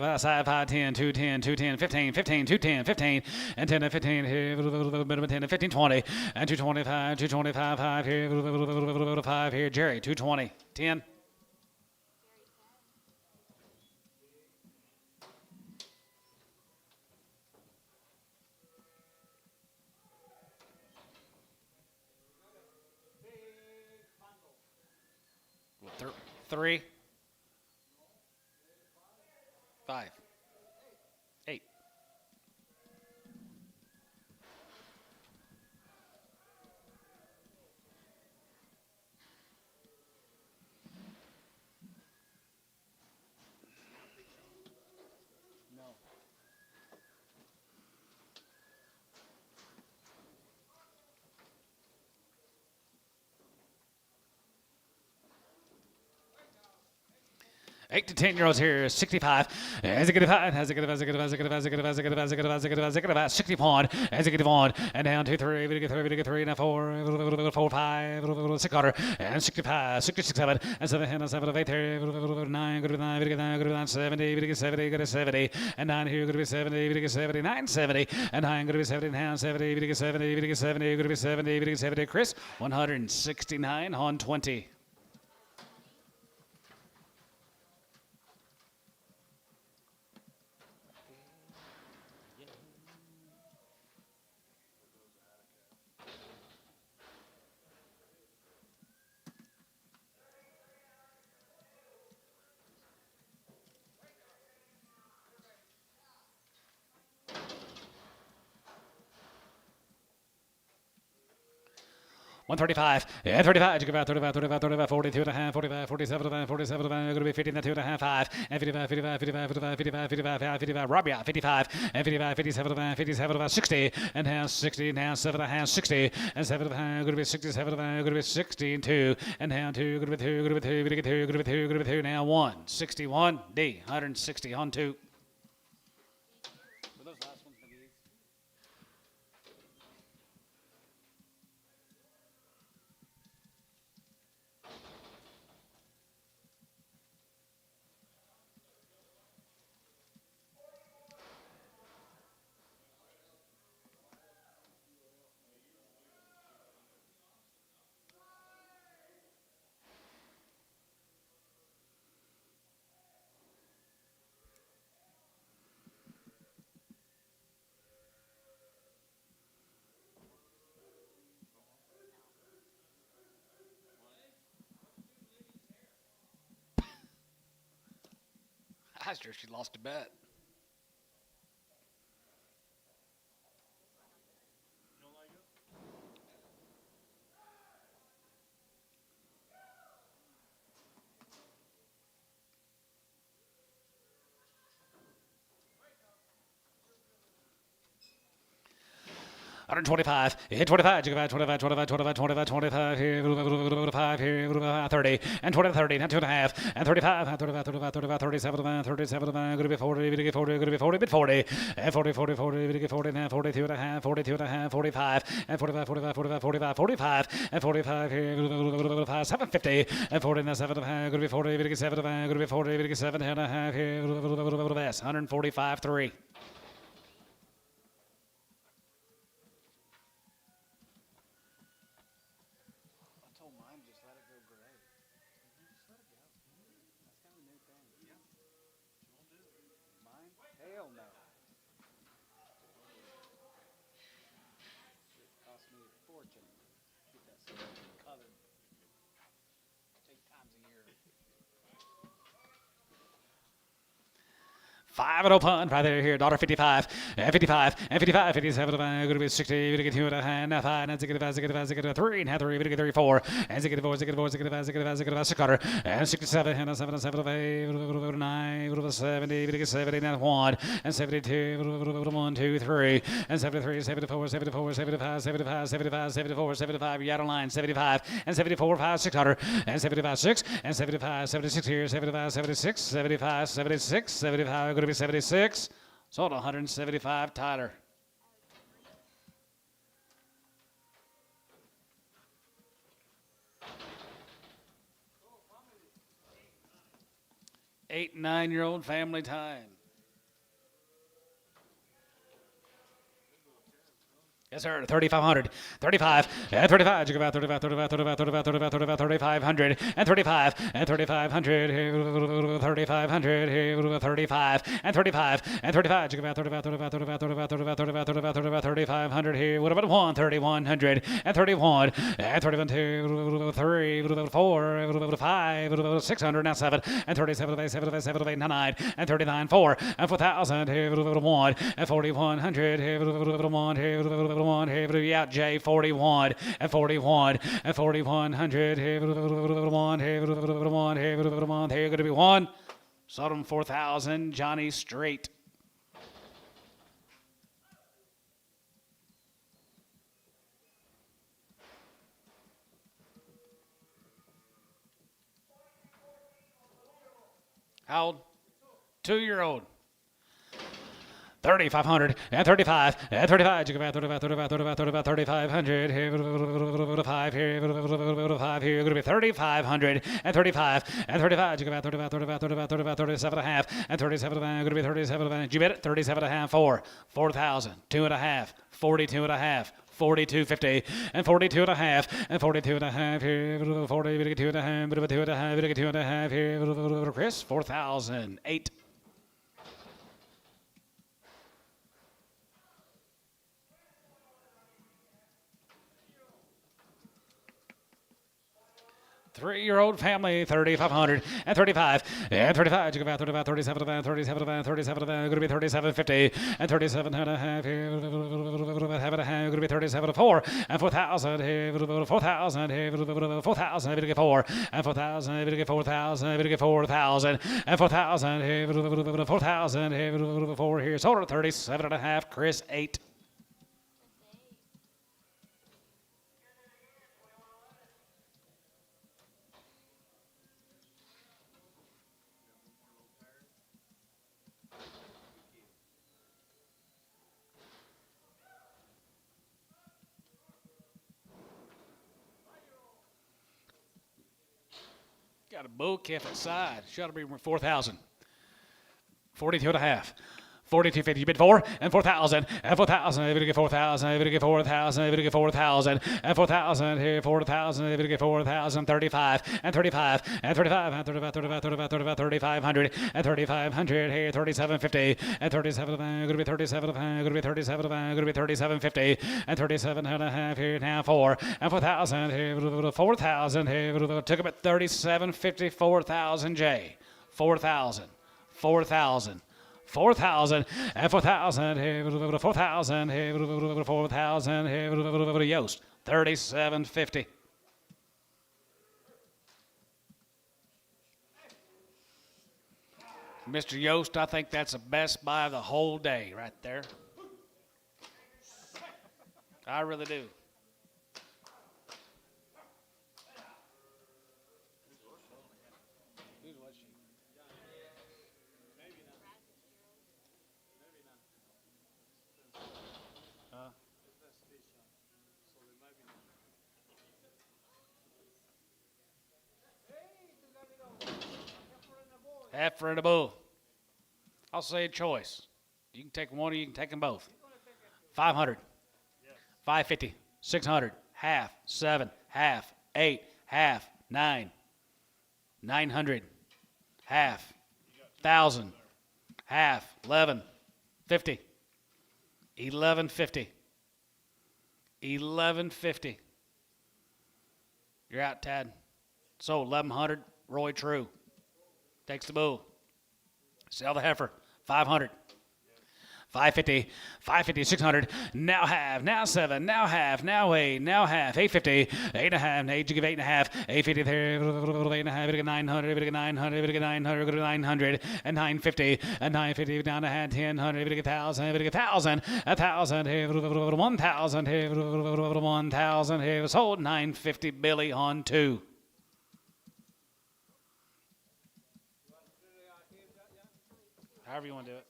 5 side 5 10 2 10 2 10 15 15 2 10 15 and 10 and 15 here 10 and 15 20 and 225 225 5 here 5 here Jerry 220 10. Three, 5, 8. No. Eight to 10-year-olds here, 65. As a good five, as a good 60 pawn, as a good one, and down 2 3, we get 3, now 4, 4 5, 6 quarter, and 65, 66 7, and 7 and 7 of 8 there, 9, good 9, we get 9, good 9, 70, we get 70, good 70, and 9 here, good to be 70, we get 70, 9 70, and 9 good to be 70, now 70, we get 70, we get 70, good to be 70, we get 70, Chris, 169 on 20. 135, and 35, you go about 35, 35, 35, 42 and a half, 45, 47, 47, going to be 50, and 2 and a half, 5, and 55, 55, 55, 55, 55, 55, 55, Robbie out, 55, and 55, 57, 57, 60, and now 60, now 7 and a half, 60, and 7 and a half, going to be 67, going to be 60, and 2, and now 2, going to be 2, going to be 2, going to be 2, going to be 2, going to be 2, now 1, 61, D, 160 on 2. Were those last ones McGee's? I was sure she lost a bet. Hundred 25, hit 25, 25, 25, 25, 25, 25, 25, here, 5 here, 30, and 20, 30, now 2 and a half, and 35, 35, 35, 35, 37, 37, going to be 40, going to be 40, going to be 40, bit 40, and 40, 40, 40, going to be 40, now 42 and a half, 42 and a half, 45, and 45, 45, 45, 45, 45, and 45 here, 5, 750, and 40, now 7 and a half, going to be 40, going to be 7 and a half, going to be 40, going to be 7 and a half here, 145, 3. I told mine just let it go gray. Just let it go. That's kind of a new thing. Yeah. Mine? Hell no. It cost me a fortune to get that stuff colored 8 times a year. 5 and open right there here, $1.55, and 55, and 55, 57, going to be 60, we get 2 and a half, now 5, and 65, 65, 3, and 3, we get 34, and 64, 64, 65, 65, 65, 600, and 67, and 7, 7, 8, 9, 70, we get 70, now 1, and 72, 1, 2, 3, and 73, 74, 74, 75, 75, 75, 74, 75, you out of line, 75, and 74, 5, 600, and 75, 6, and 75, 76 here, 75, 76, 75, 76, 75, going to be 76, sold 175, Tyler. Eight, 9-year-old family time. Yes, sir. 3,500, 35, and 35. You go about 35, 35, 35, 35, 35, 35, 3,500, and 35, and 3,500, 3,500, 35, and 35, and 35. You go about 35, 35, 35, 35, 35, 35, 35, 35, 3,500 here. What about 1, 3,100, and 31, and 31, 2, 3, 4, 5, 600, now 7, and 37, 7, 7, 8, 9, and 39, 4, and 4,000 here, 1, and 4,100 here, 1 here, 1 here, out J 41 and 41 and 4,100 here, 1 here, 1 here, 1 here, going to be 1. Sold him 4,000, Johnny Straight. How old? 2-year-old. 3,500 and 35 and 35. You go about 35, 35, 35, 35, 3,500 here, 5 here, 5 here. Going to be 3,500 and 35 and 35. You go about 35, 35, 35, 35, 37 and a half and 37 and a half. Going to be 37 and a half. Did you bet it? 37 and a half for 4,000, 2 and a half, 42 and a half. 42.50 and 42 and a half and 42 and a half here, 40, we get 2 and a half, bit of a 2 and a half, we get 2 and a half here, Chris, 4,008. 3-year-old family, 3,500 and 35 and 35. You go about 35, 37, 37, 37, going to be 37.50 and 37 and a half here. Have it a half, going to be 37 4 and 4,000 here. 4,000 here. 4,000. Able to get 4 and 4,000. Able to get 4,000. Able to get 4,000 and 4,000 here. 4,000 here. 4 here. Sold at 37 and a half. Chris 8. Got a bull calf at side. Shuttle be 4,000. 42 and a half. 42.50. You bid 4 and 4,000 and 4,000. Able to get 4,000. Able to get 4,000. Able to get 4,000 and 4,000 here. 4,000. Able to get 4,000. 35 and 35 and 35 and 35, 35, 35, 35, 3,500 and 3,500 here. 37.50 and 37. Going to be 37. Going to be 37. Going to be 37.50 and 37 and a half here. Now 4 and 4,000 here. 4,000 here. Took him at 37.50. 4,000 J. 4,000. 4,000. 4,000 and 4,000 here, 4,000 here, 4,000 here, Yost, 37.50. Mr. Yost, I think that's the best buy of the whole day right there. I really do. Heifer and a bull. I'll say a choice. You can take one or you can take them both. 500. 550. 600. Half. 7. Half. 8. Half. 9. 900. Half. 1,000. Half. 11. 50. 1150. 1150. You're out, Tad. Sold 1,100. Roy True. Takes the bull. Sell the heifer. 500. 550. 550. 600. Now half. Now 7. Now half. Now 8. Now half. 850. 8.5. 8. You give 8.5. 850 there. 8.5. 900. 900. 900. 900. And 950. And 950. Down to hand. 1000. 1,000. 1,000. 1,000. 1,000. 1,000. Sold 950. Billy on 2. However you want to do it.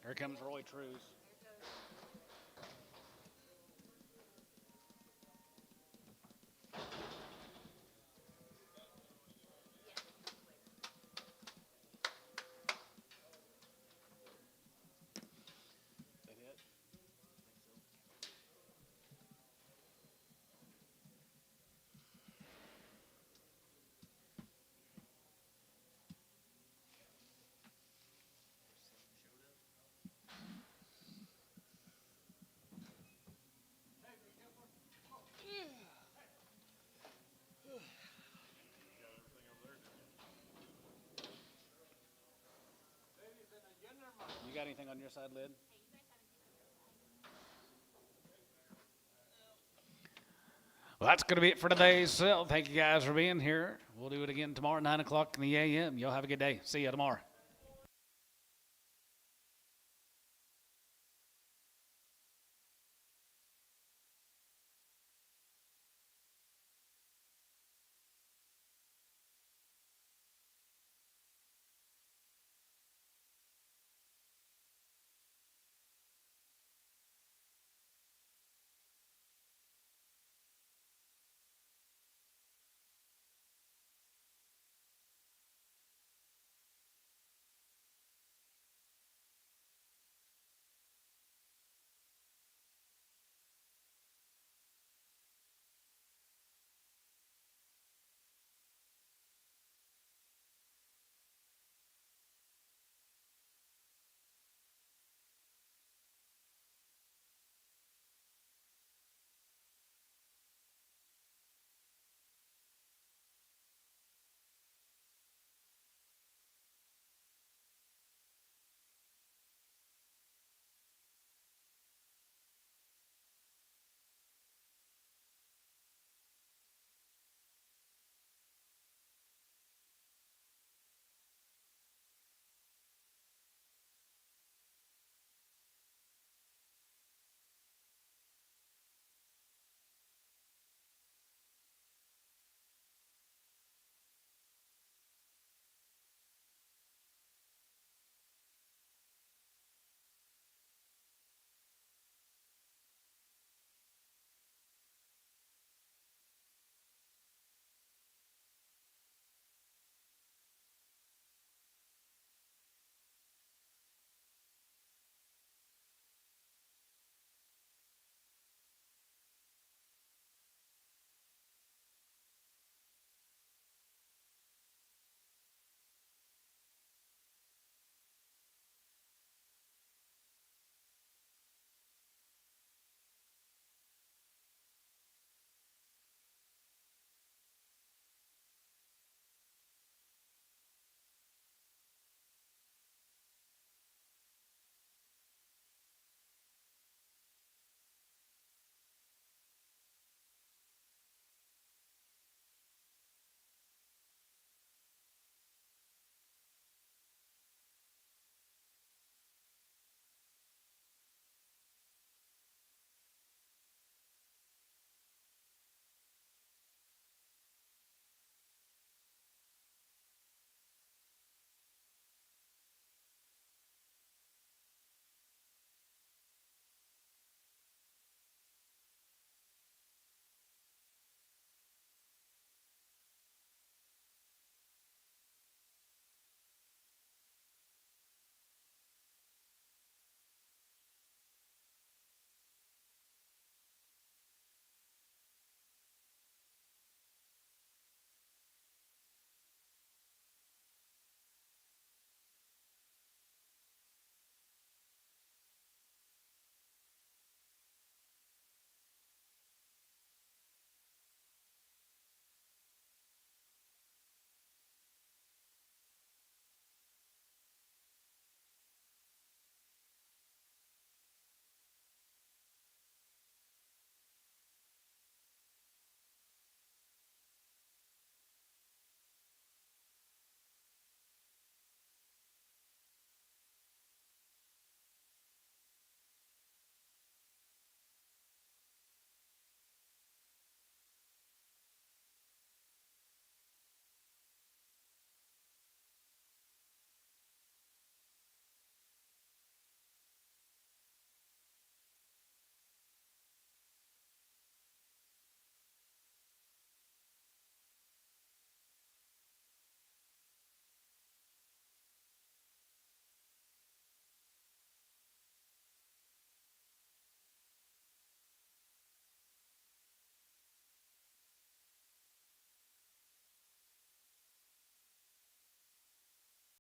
Here comes Roy Trues. You got anything on your side, Lid? Well, that's going to be it for today's sale. Thank you guys for being here. We'll do it again tomorrow at 9 o'clock in the a.m. Y'all have a good day. See you tomorrow.